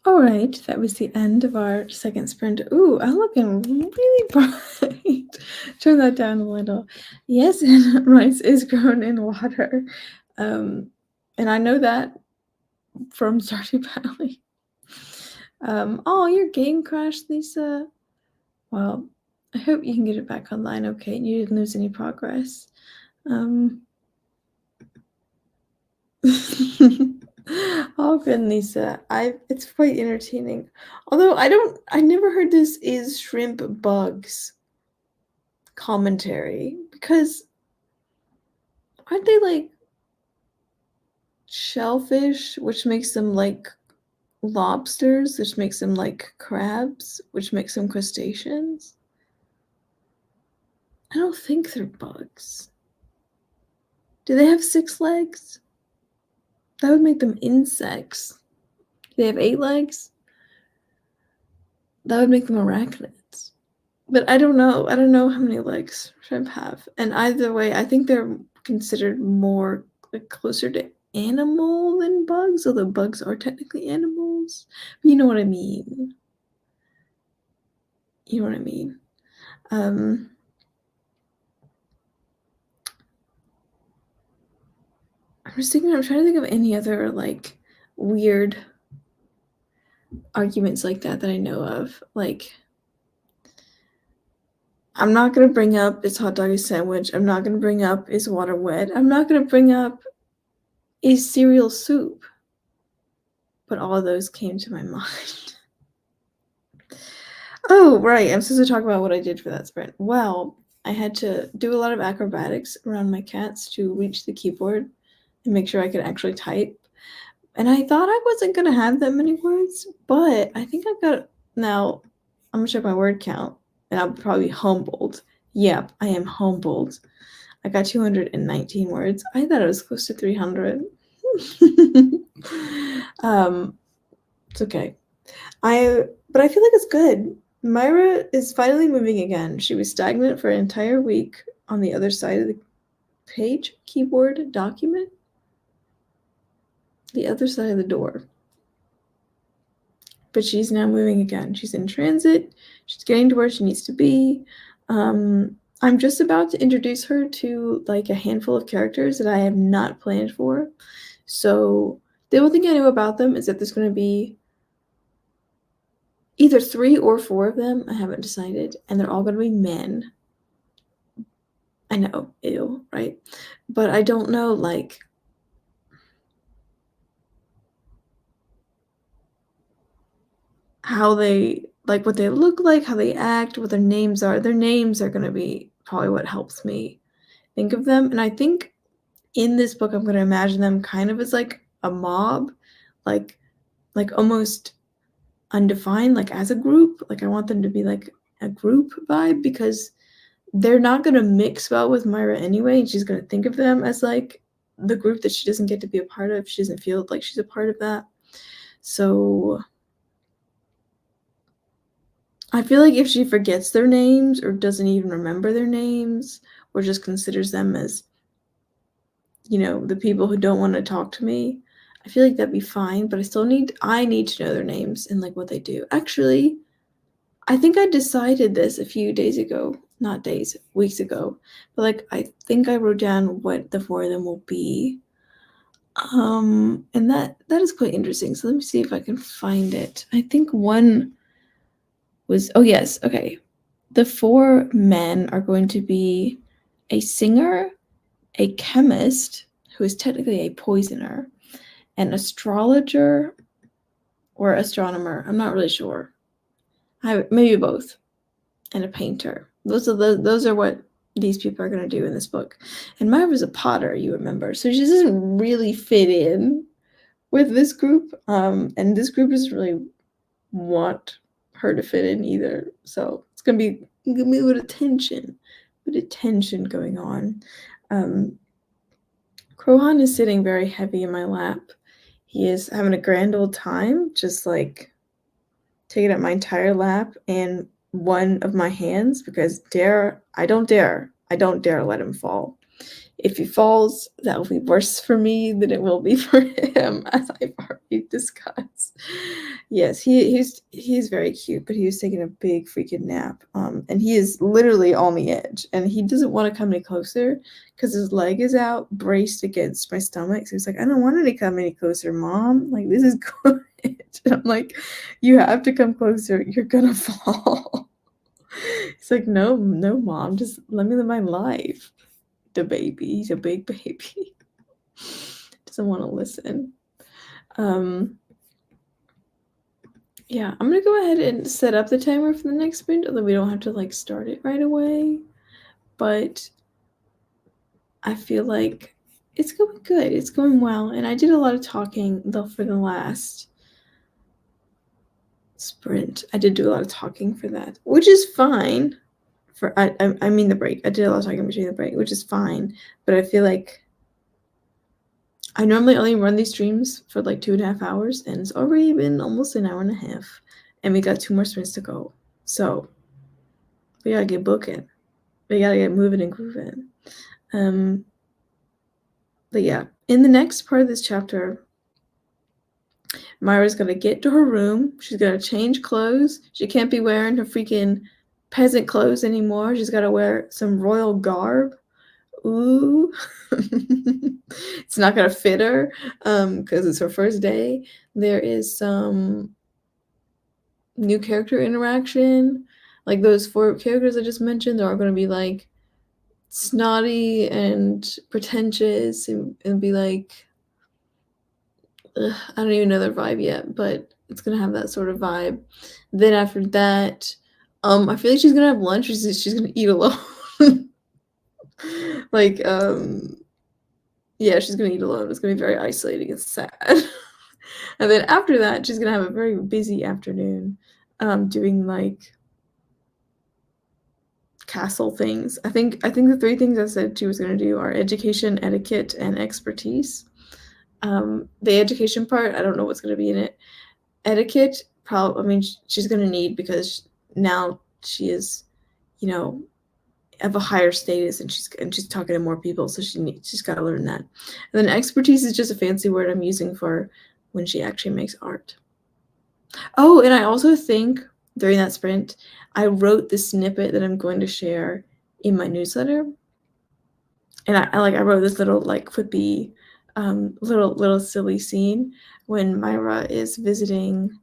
All right, that was the end of our second sprint. Ooh, I'm looking really bright. Turn that down a little. Yes, and rice is grown in water. And I know that from Stardew Valley. Oh, your game crashed, Lisa. Well, I hope you can get it back online okay and you didn't lose any progress. Oh, good, Lisa. It's quite entertaining. Although I never heard this is shrimp bugs commentary because aren't they like shellfish, which makes them like lobsters, which makes them like crabs, which makes them crustaceans? I don't think they're bugs. Do they have 6 legs? That would make them insects. Do they have 8 legs? That would make them arachnids. But I don't know. I don't know how many legs shrimp have. And either way, I think they're considered more like closer to animal than bugs, although bugs are technically animals. But you know what I mean. You know what I mean. I'm trying to think of any other like weird arguments like that I know of. Like, I'm not gonna bring up is hot dog a sandwich. I'm not gonna bring up is water wet. I'm not gonna bring up is cereal soup. But all of those came to my mind. Oh, right. I'm supposed to talk about what I did for that sprint. Well, I had to do a lot of acrobatics around my cats to reach the keyboard and make sure I could actually type. And I thought I wasn't going to have that many words, but I think I've got now. I'm going to check my word count and I'll probably be humbled. Yep, I am humbled. I got 219 words. I thought it was close to 300. It's okay. But I feel like it's good. Myra is finally moving again. She was stagnant for an entire week on the other side of the page, keyboard, document, the other side of the door. But she's now moving again. She's in transit. She's getting to where she needs to be. I'm just about to introduce her to like a handful of characters that I have not planned for. So the only thing I know about them is that there's going to be either 3 or 4 of them. I haven't decided. And they're all going to be men. I know, ew, right? But I don't know, like, how they, like, what they look like, how they act, what their names are. Their names are going to be probably what helps me think of them. And I think in this book, I'm going to imagine them kind of as like a mob, like almost undefined, like as a group. Like I want them to be like a group vibe because they're not going to mix well with Myra anyway. And she's going to think of them as like the group that she doesn't get to be a part of. She doesn't feel like she's a part of that. So I feel like if she forgets their names or doesn't even remember their names or just considers them as, you know, the people who don't want to talk to me, I feel like that'd be fine. But I need to know their names and like what they do. Actually, I think I decided this a few days ago, not days, weeks ago. But like I think I wrote down what the 4 of them will be. And that is quite interesting. So let me see if I can find it. I think one was, oh yes, okay. The 4 men are going to be a singer, a chemist, who is technically a poisoner, an astrologer or astronomer. I'm not really sure. Maybe both, and a painter. Those are what these people are going to do in this book. And Myra's a potter, you remember, so she doesn't really fit in with this group. And this group doesn't really want her to fit in either. So it's gonna be a bit of tension going on. Krohan is sitting very heavy in my lap. He is having a grand old time, just like taking up my entire lap and one of my hands because I don't dare let him fall. If he falls, that will be worse for me than it will be for him, as I've already discussed. Yes, he's very cute, but he was taking a big freaking nap, and he is literally on the edge, and he doesn't want to come any closer because his leg is out, braced against my stomach. So he's like, "I don't want it to come any closer, Mom. Like, this is good." And I'm like, "You have to come closer. You're gonna fall." He's like, "No, no, Mom. Just let me live my life." The baby. He's a big baby. Doesn't want to listen. Yeah, I'm gonna go ahead and set up the timer for the next sprint, although we don't have to like start it right away. But I feel like it's going good. It's going well. And I did a lot of talking though for the last sprint. I did do a lot of talking for that, which is fine. I mean the break. I did a lot of talking between the break, which is fine. But I feel like I normally only run these streams for like 2.5 hours, and it's already been almost an hour and a half, and we got 2 more sprints to go. So we gotta get booking. We gotta get moving and grooving. But yeah, in the next part of this chapter, Myra's gonna get to her room. She's gonna change clothes. She can't be wearing her freaking peasant clothes anymore. She's gotta wear some royal garb. Ooh. It's not gonna fit her because it's her first day. There is some new character interaction. Like those 4 characters I just mentioned, they're all gonna be like snotty and pretentious and be like, I don't even know their vibe yet, but it's gonna have that sort of vibe. Then after that, I feel like she's gonna have lunch. She's gonna eat alone. Like, yeah, she's gonna eat alone. It's gonna be very isolating and sad. And then after that, she's gonna have a very busy afternoon, doing like castle things. I think the 3 things I said she was gonna do are education, etiquette, and expertise. The education part, I don't know what's gonna be in it. Etiquette, I mean, she's gonna need because now she is, you know, of a higher status and she's talking to more people, so she's got to learn that. And then expertise is just a fancy word I'm using for when she actually makes art. Oh, and I also think during that sprint, I wrote the snippet that I'm going to share in my newsletter. And I wrote this little like quippy, little silly scene when Myra is visiting.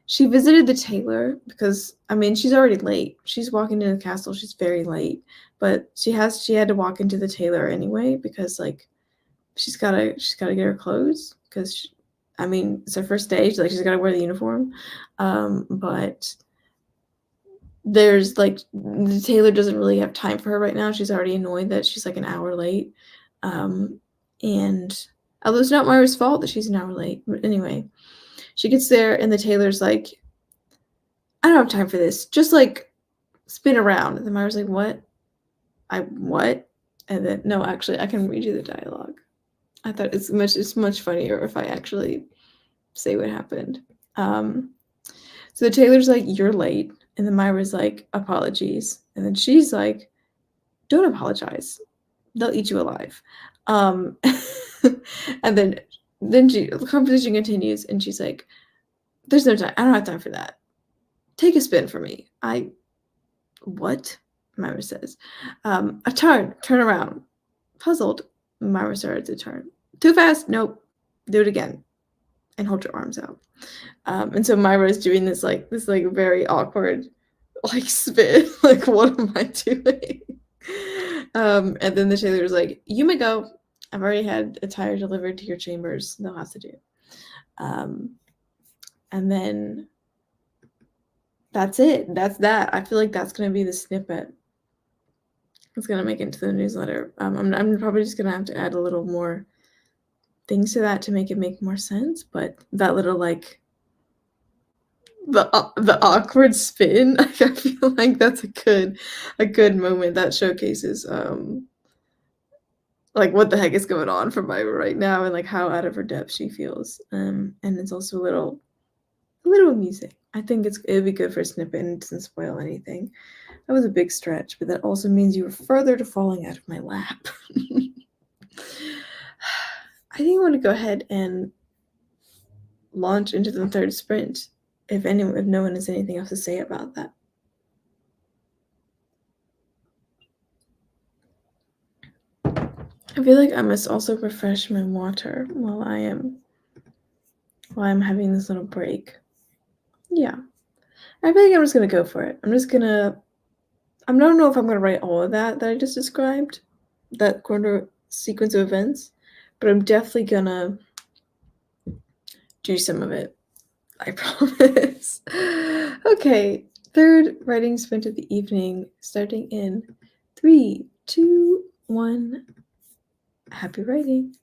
She visited the tailor because, I mean, she's already late. She's walking into the castle. She's very late, but she had to walk into the tailor anyway because like she's gotta get her clothes because I mean it's her first day. She's gotta wear the uniform. But there's like the tailor doesn't really have time for her right now. She's already annoyed that she's like an hour late. And although it's not Myra's fault that she's an hour late, but anyway. She gets there and the tailor's like, "I don't have time for this. Just like spin around." And then Myra's like, "What? What?" And then no, actually, I can read you the dialogue. I thought it's much funnier if I actually say what happened. So the tailor's like, "You're late," and then Myra's like, "Apologies," and then she's like, "Don't apologize. They'll eat you alive." And then the conversation continues, and she's like, "There's no time. I don't have time for that. Take a spin for me." What? Myra says. A turn around. Puzzled, Myra started to turn. Too fast? Nope. Do it again. And hold your arms out. And so Myra is doing this very awkward like spin. Like, what am I doing? And then the tailor was like, "You may go. I've already had attire delivered to your chambers. They'll have to do." And then that's it. That's that. I feel like that's going to be the snippet. It's going to make it into the newsletter. I'm probably just going to have to add a little more things to that to make it make more sense. But that little like the awkward spin, I feel like that's a good moment that showcases like what the heck is going on for Myra right now and like how out of her depth she feels. And it's also a little amusing. I think it would be good for a snippet and it doesn't spoil anything. That was a big stretch, but that also means you were further to falling out of my lap. think I want to go ahead and launch into the third sprint if no one has anything else to say about that. I feel like I must also refresh my water while I'm having this little break. Yeah. I feel like I'm just gonna go for it. I don't know if I'm gonna write all of that I just described, that quarter sequence of events, but I'm definitely gonna do some of it. I promise. Okay, third writing sprint of the evening, starting in 3, 2, 1. Happy writing.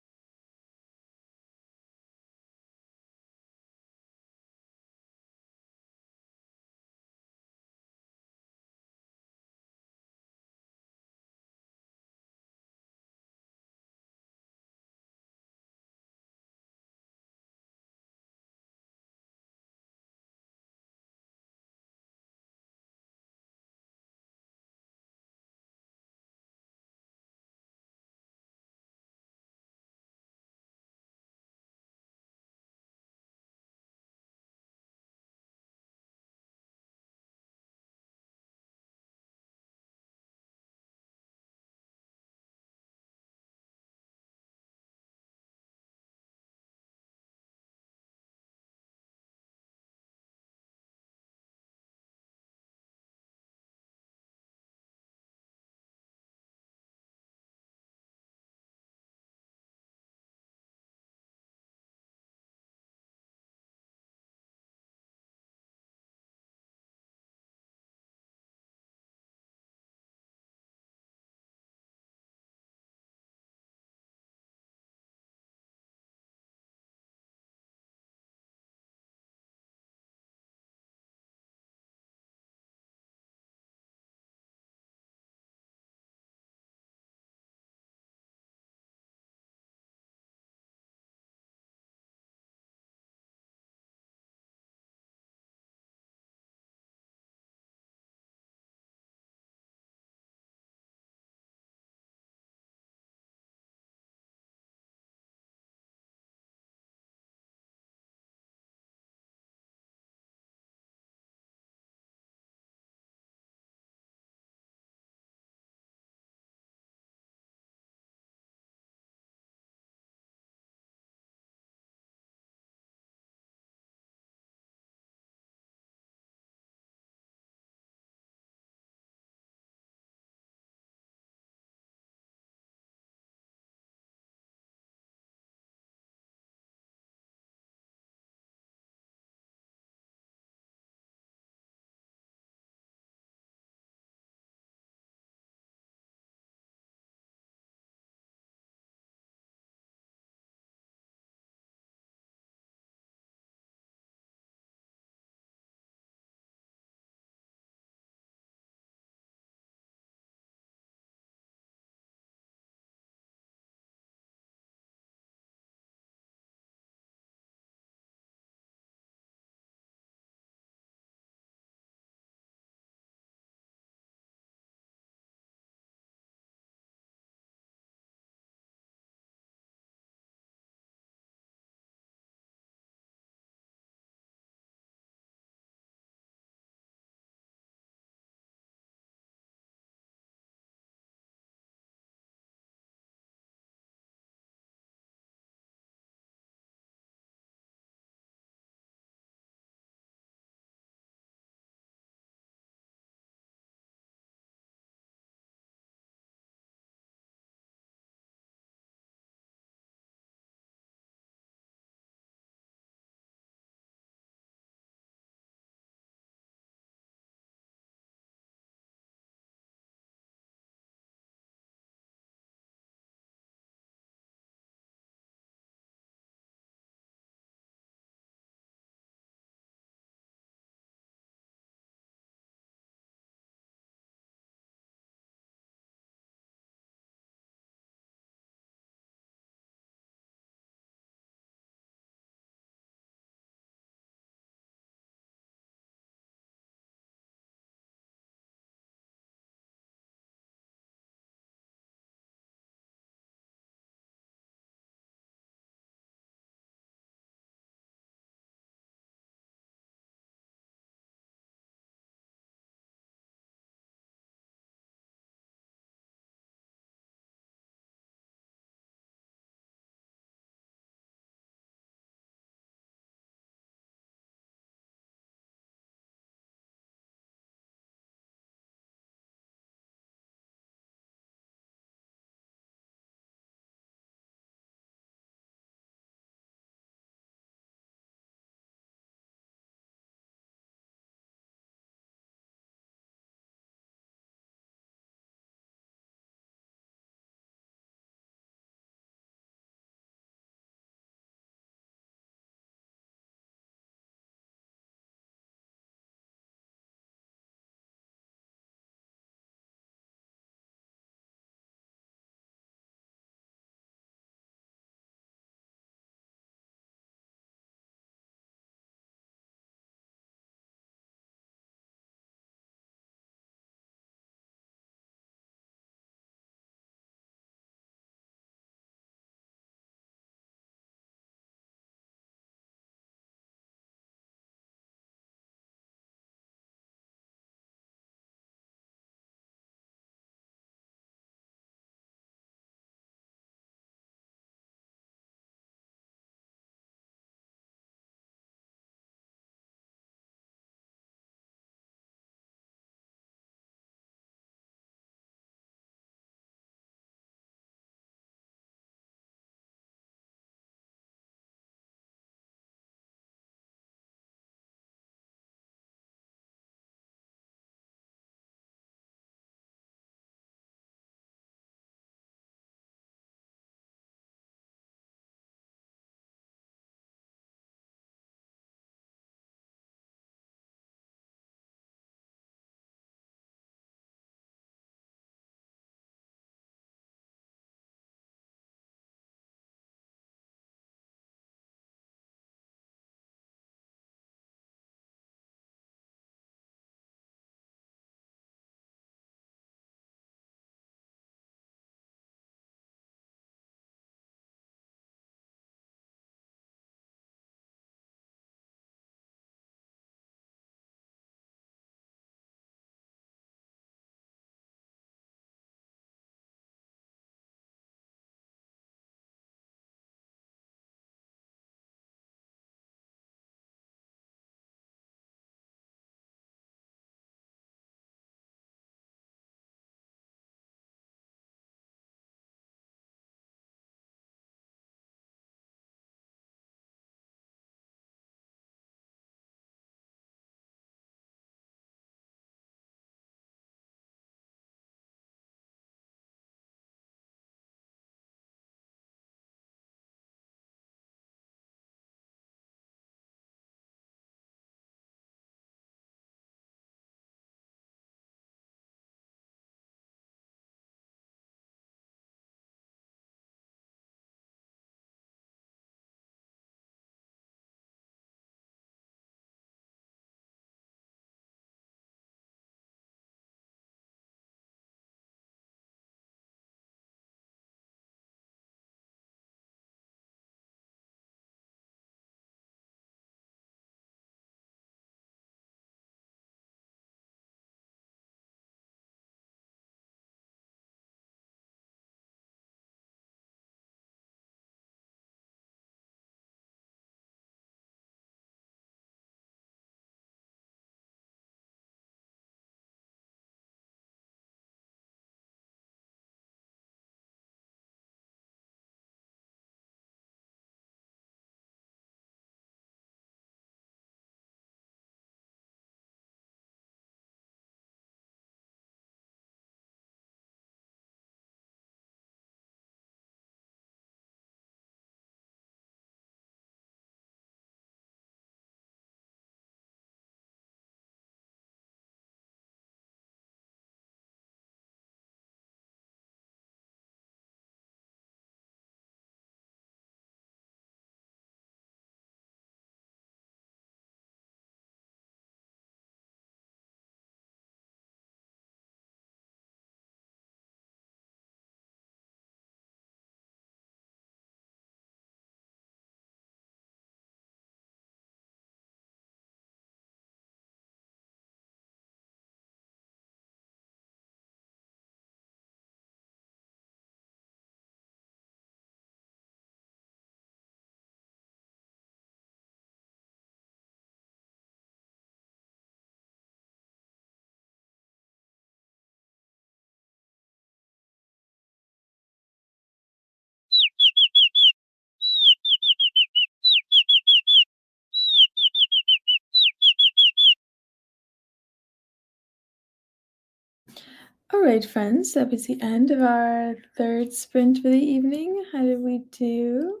All right, friends, that was the end of our third sprint for the evening. How did we do?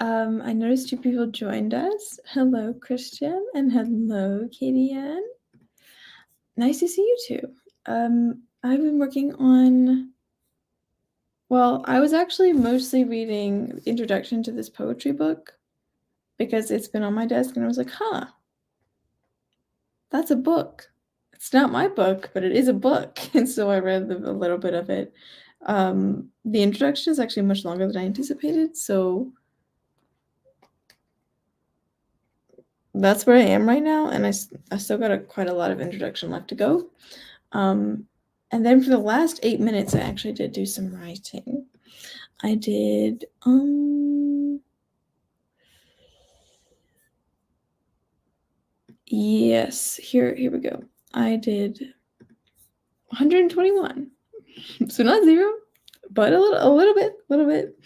I noticed 2 people joined us. Hello, Christian, and hello, Katie Ann. Nice to see you too. I've been working on... Well, I was actually mostly reading Introduction to this poetry book because it's been on my desk, and I was like, huh, that's a book. It's not my book, but it is a book. And so I read a little bit of it. The introduction is actually much longer than I anticipated, so that's where I am right now, and I still got quite a lot of introduction left to go. And then for the last 8 minutes, I actually did do some writing. I did, yes, here we go. I did 121, so not 0, but a little bit.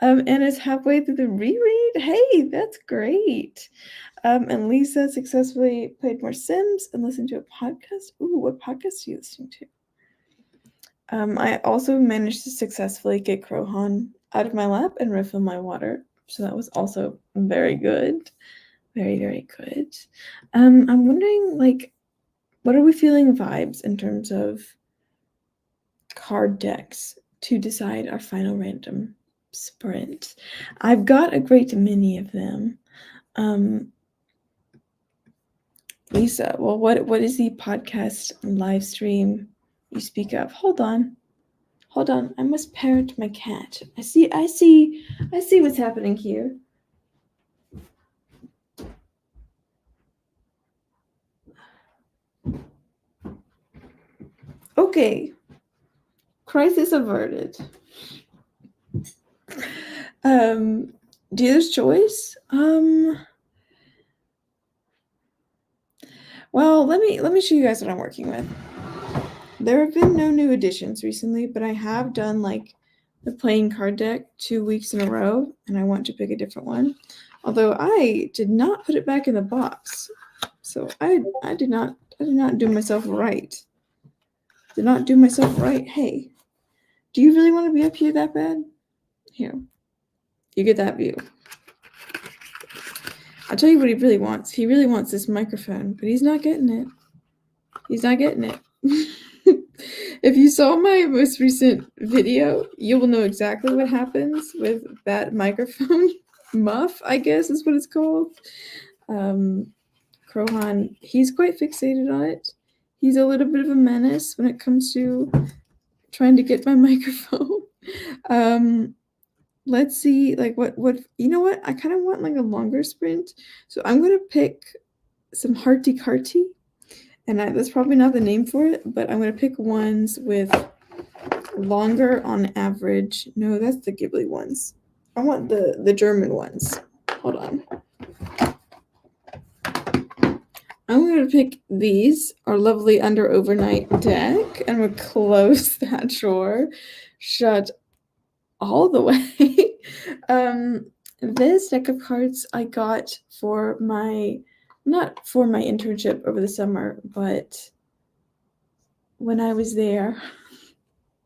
And it's halfway through the reread. Hey, that's great. And Lisa successfully played more Sims and listened to a podcast. Ooh, what podcast are you listening to? I also managed to successfully get Crohan out of my lap and refill my water. So that was also very good. Very, very good. I'm wondering, like, what are we feeling vibes in terms of card decks to decide our final random sprint? I've got a great many of them. Lisa, well, what is the podcast live stream you speak of? Hold on. I must parent my cat. I see what's happening here. Okay. Crisis averted. Dealer's choice? Well, let me show you guys what I'm working with. There have been no new additions recently, but I have done like the playing card deck 2 weeks in a row, and I want to pick a different one. Although I did not put it back in the box. So I did not do myself right. Did not do myself right. Hey, do you really want to be up here that bad? Here. You get that view. I'll tell you what he really wants. He really wants this microphone, but he's not getting it. He's not getting it. If you saw my most recent video, you will know exactly what happens with that microphone muff, I guess is what it's called. Crohan, he's quite fixated on it. He's a little bit of a menace when it comes to trying to get my microphone. Let's see, like what you know what? I kind of want like a longer sprint. So I'm gonna pick some hearty carty. And that's probably not the name for it, but I'm gonna pick ones with longer on average. No, that's the Ghibli ones. I want the German ones. Hold on. I'm going to pick these, our lovely under overnight deck, and we'll close that drawer shut all the way. This deck of cards I got for not for my internship over the summer, but when I was there.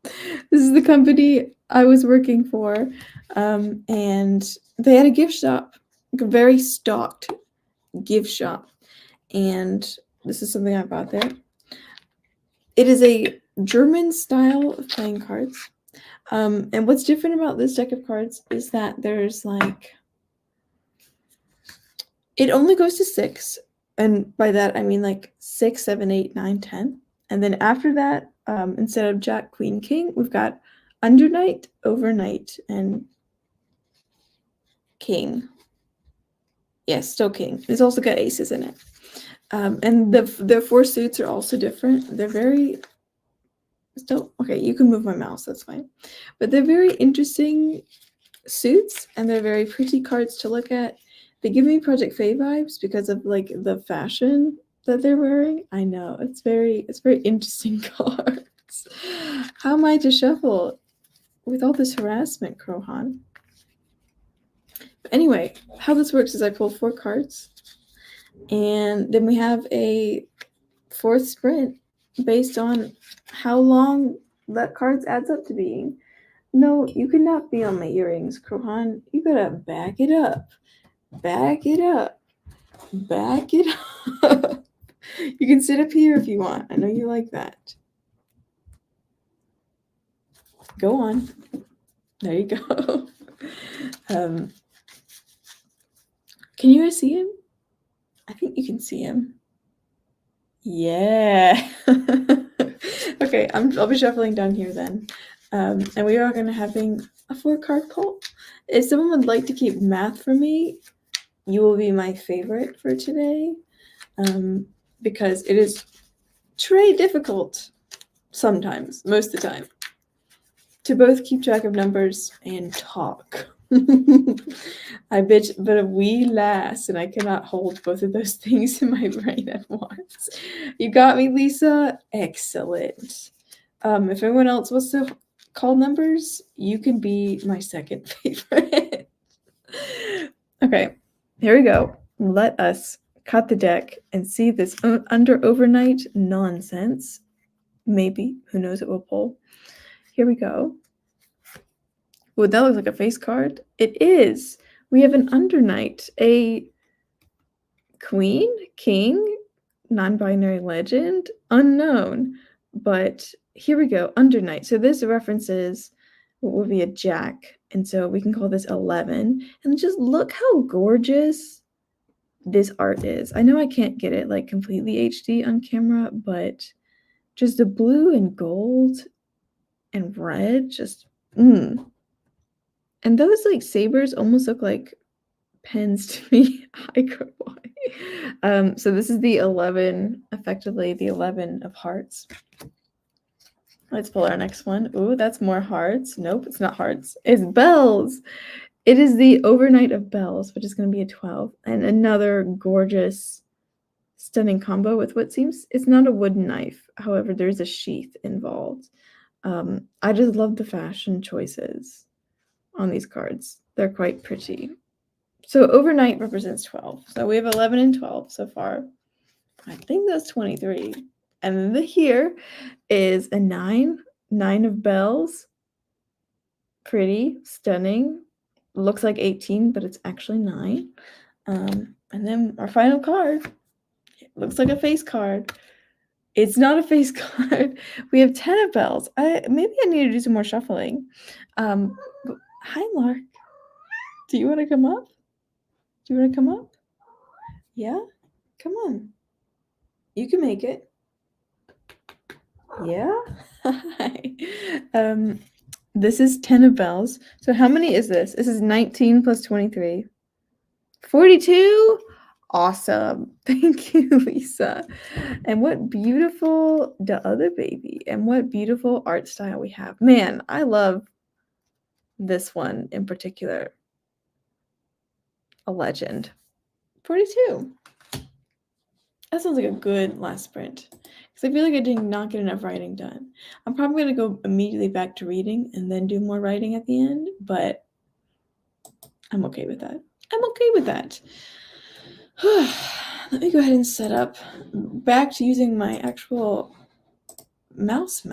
This is the company I was working for, and they had a gift shop, like a very stocked gift shop, and this is something I bought there. It is a German style of playing cards, and what's different about this deck of cards is that there's like, it only goes to 6, and by that I mean like 6, 7, 8, 9, 10, and then after that, instead of Jack, Queen, King, we've got Undernight, Overnight, and King. Yes, still King. It's also got aces in it. And the 4 suits are also different. They're very still okay. You can move my mouse. That's fine. But they're very interesting suits, and they're very pretty cards to look at. They give me Project Fae vibes because of like the fashion that they're wearing. I know it's very interesting cards. How am I to shuffle with all this harassment, Crohan? But anyway, how this works is I pull 4 cards, and then we have a 4th sprint based on how long that cards adds up to being. No, you cannot be on my earrings, Krohan. You gotta back it up. Back it up. Back it up. You can sit up here if you want. I know you like that. Go on. There you go. Can you guys see him? I think you can see him. Yeah. Okay, I'll be shuffling down here then. And we are going to having a 4-card pull. If someone would like to keep math for me, you will be my favorite for today. Because it is very difficult sometimes, most of the time, to both keep track of numbers and talk. I bitch, but we last, and I cannot hold both of those things in my brain at once. You got me, Lisa? Excellent. If anyone else wants to call numbers, you can be my second favorite. Okay, here we go. Let us cut the deck and see this under overnight nonsense. Maybe. Who knows, it will pull. Here we go. Ooh, that looks like a face card. It is. We have an undernight, a queen, king, non-binary legend, unknown. But here we go, undernight. So this references what would be a jack. And so we can call this 11. And just look how gorgeous this art is. I know I can't get it like completely HD on camera, but just the blue and gold and red, just And those like sabers almost look like pens to me. So this is the 11, effectively the 11 of hearts. Let's pull our next one. Ooh, that's more hearts. Nope, it's not hearts. It's bells. It is the overnight of bells, which is going to be a 12. And another gorgeous, stunning combo with what seems, it's not a wooden knife. However, there's a sheath involved. I just love the fashion choices on these cards. They're quite pretty. So overnight represents 12. So we have 11 and 12 so far. I think that's 23. And then the here is a 9. 9 of bells. Pretty, stunning. Looks like 18, but it's actually 9. And then our final card. It looks like a face card. It's not a face card. We have 10 of bells. Maybe I need to do some more shuffling. Hi, Lark. Do you want to come up? Do you want to come up? Yeah? Come on. You can make it. Yeah? Hi. This is 10 of bells. So how many is this? This is 19 plus 23. 42? Awesome. Thank you, Lisa. And what beautiful the other baby. And what beautiful art style we have. Man, I love this one in particular. A legend. 42. That sounds like a good last sprint. Because I feel like I did not get enough writing done. I'm probably going to go immediately back to reading and then do more writing at the end. But I'm okay with that. I'm okay with that. Let me go ahead and set up back to using my actual mouse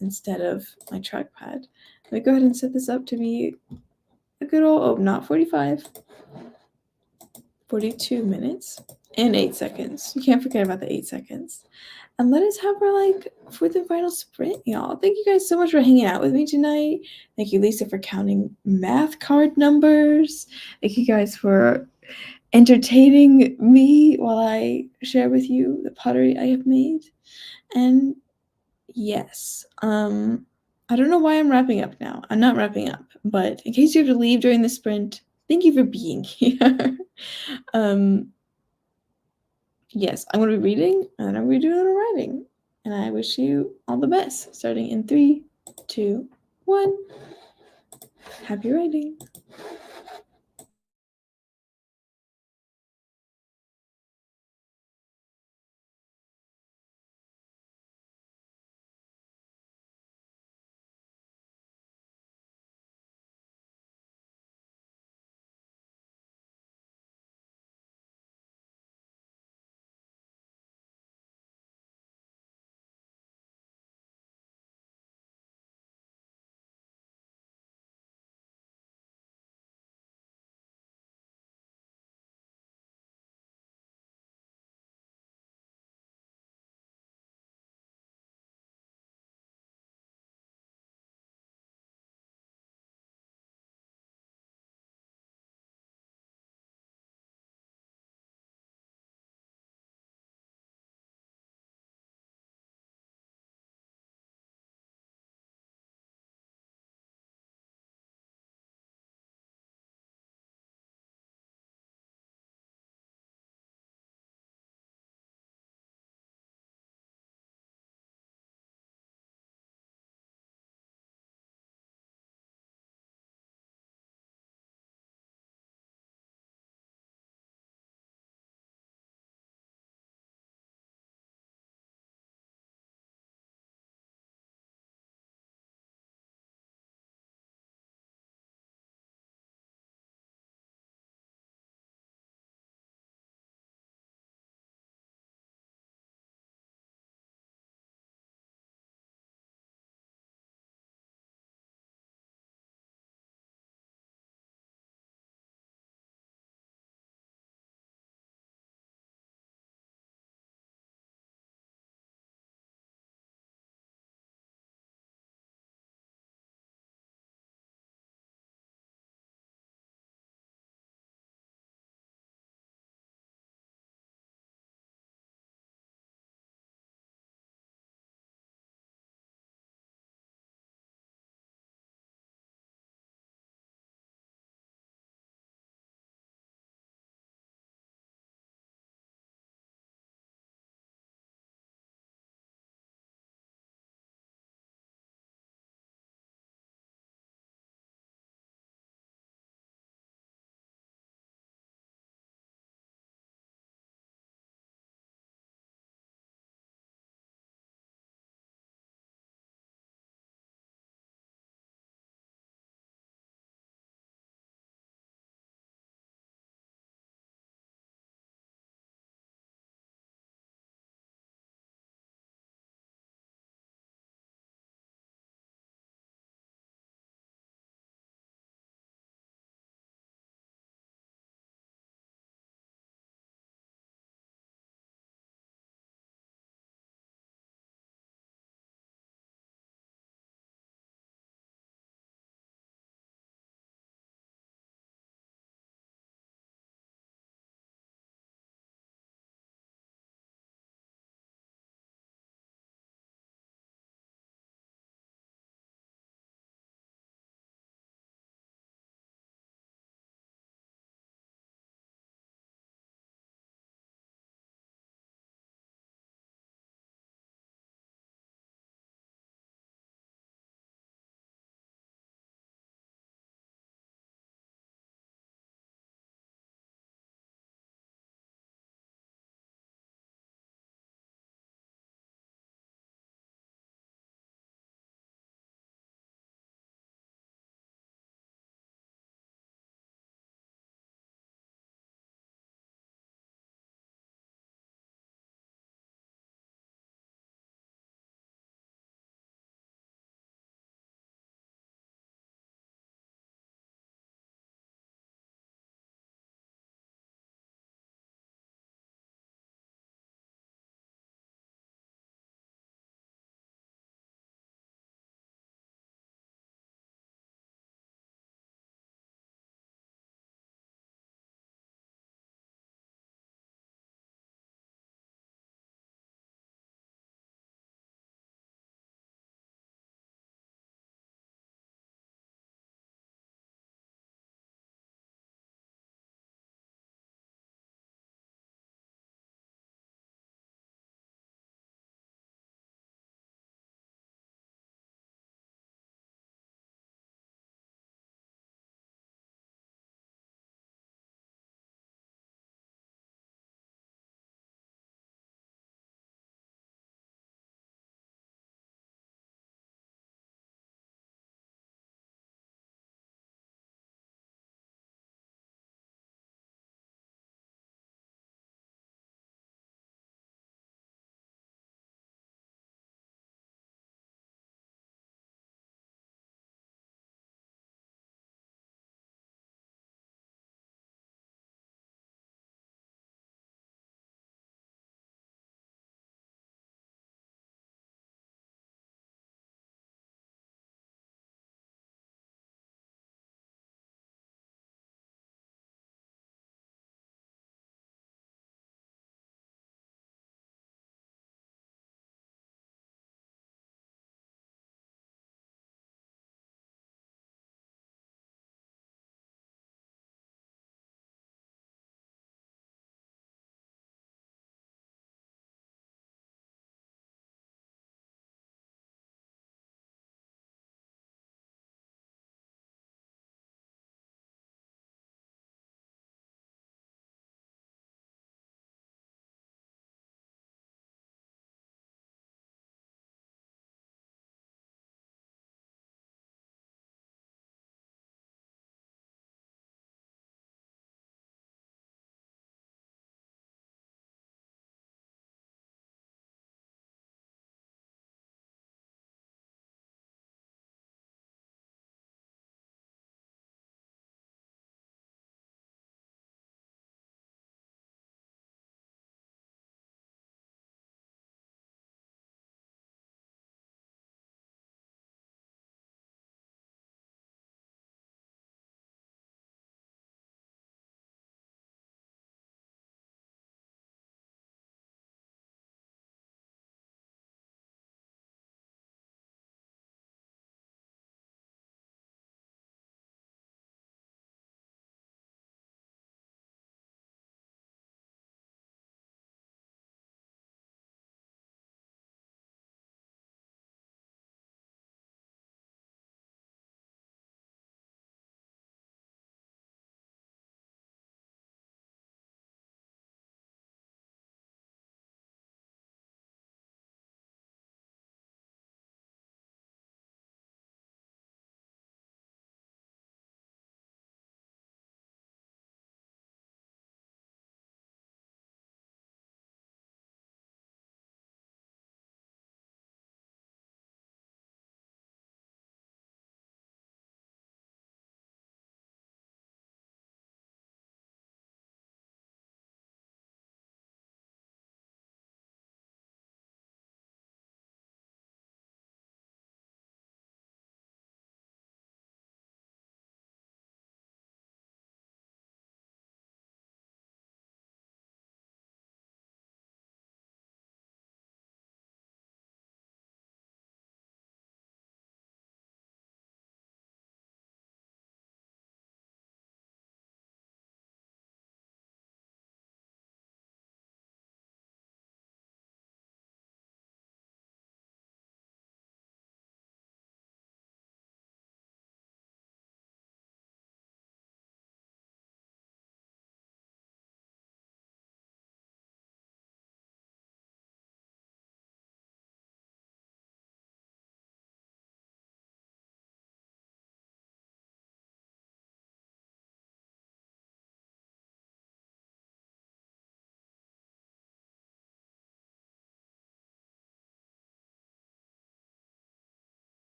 instead of my trackpad. Let me go ahead and set this up to be a good old, not 45, 42 minutes and 8 seconds. You can't forget about the 8 seconds. And let us have our like fourth and final sprint, y'all. Thank you guys so much for hanging out with me tonight. Thank you, Lisa, for counting math card numbers. Thank you guys for entertaining me while I share with you the pottery I have made. And yes, I don't know why I'm wrapping up now. I'm not wrapping up, but in case you have to leave during the sprint, thank you for being here. Yes, I'm going to be reading and I'm going to be doing a little writing. And I wish you all the best. Starting in 3, 2, 1. Happy writing.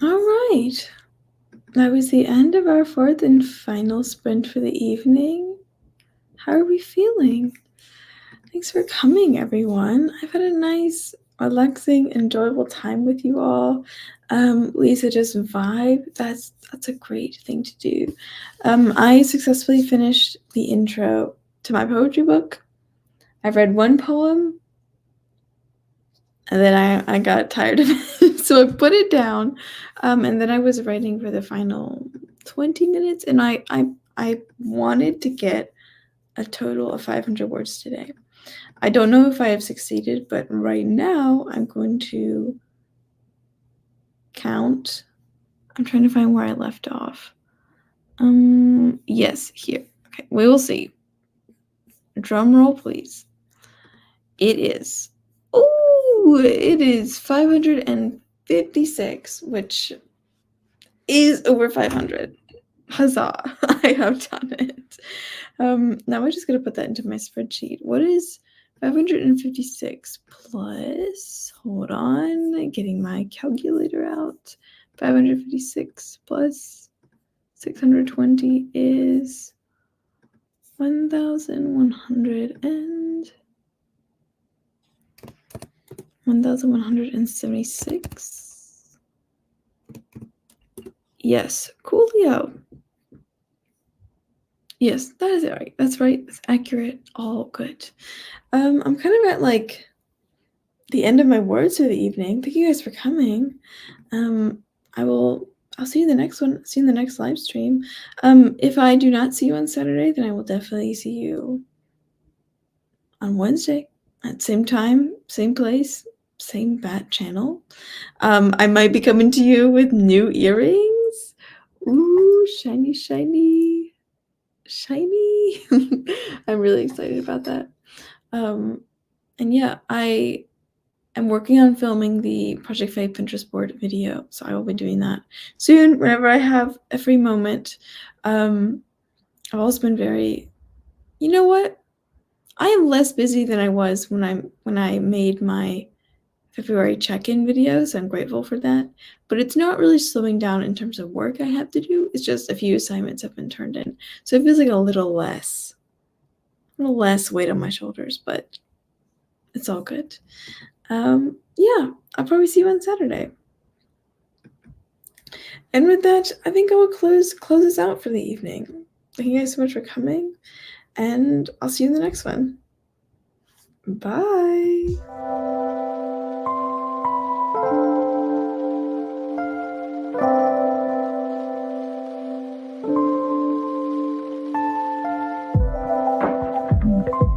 All right. That was the end of our fourth and final sprint for the evening. How are we feeling? Thanks for coming, everyone. I've had a nice, relaxing, enjoyable time with you all. Lisa, just vibe. That's a great thing to do. I successfully finished the intro to my poetry book. I've read one poem, and then I got tired of it, so I put it down. And then I was writing for the final 20 minutes, and I wanted to get a total of 500 words today. I don't know if I have succeeded, but right now I'm going to count. I'm trying to find where I left off. Yes, here. Okay, we will see. Drum roll, please. It is 556, which is over 500. Huzzah! I have done it. Now I'm just gonna put that into my spreadsheet. What is 556 plus? Hold on, getting my calculator out. 556 plus 620 is 1176. Yes, coolio. Yes, that is right. That's right. That's accurate. All good. I'm kind of at like the end of my words for the evening. Thank you guys for coming. I'll see you in the next one. See you in the next live stream. If I do not see you on Saturday, then I will definitely see you on Wednesday at same time, same place, same bat channel. I might be coming to you with new earrings. Ooh, shiny, shiny, shiny. I'm really excited about that. And yeah, I am working on filming the Project Faye Pinterest board video, so I will be doing that soon whenever I have a free moment. I've also been very, you know what? I am less busy than I was when I made my February check-in video, so I'm grateful for that. But it's not really slowing down in terms of work I have to do. It's just a few assignments have been turned in, so it feels like a little less weight on my shoulders, but it's all good. Yeah, I'll probably see you on Saturday. And with that, I think I will close this out for the evening. Thank you guys so much for coming, and I'll see you in the next one. Bye.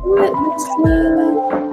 What, Lisa?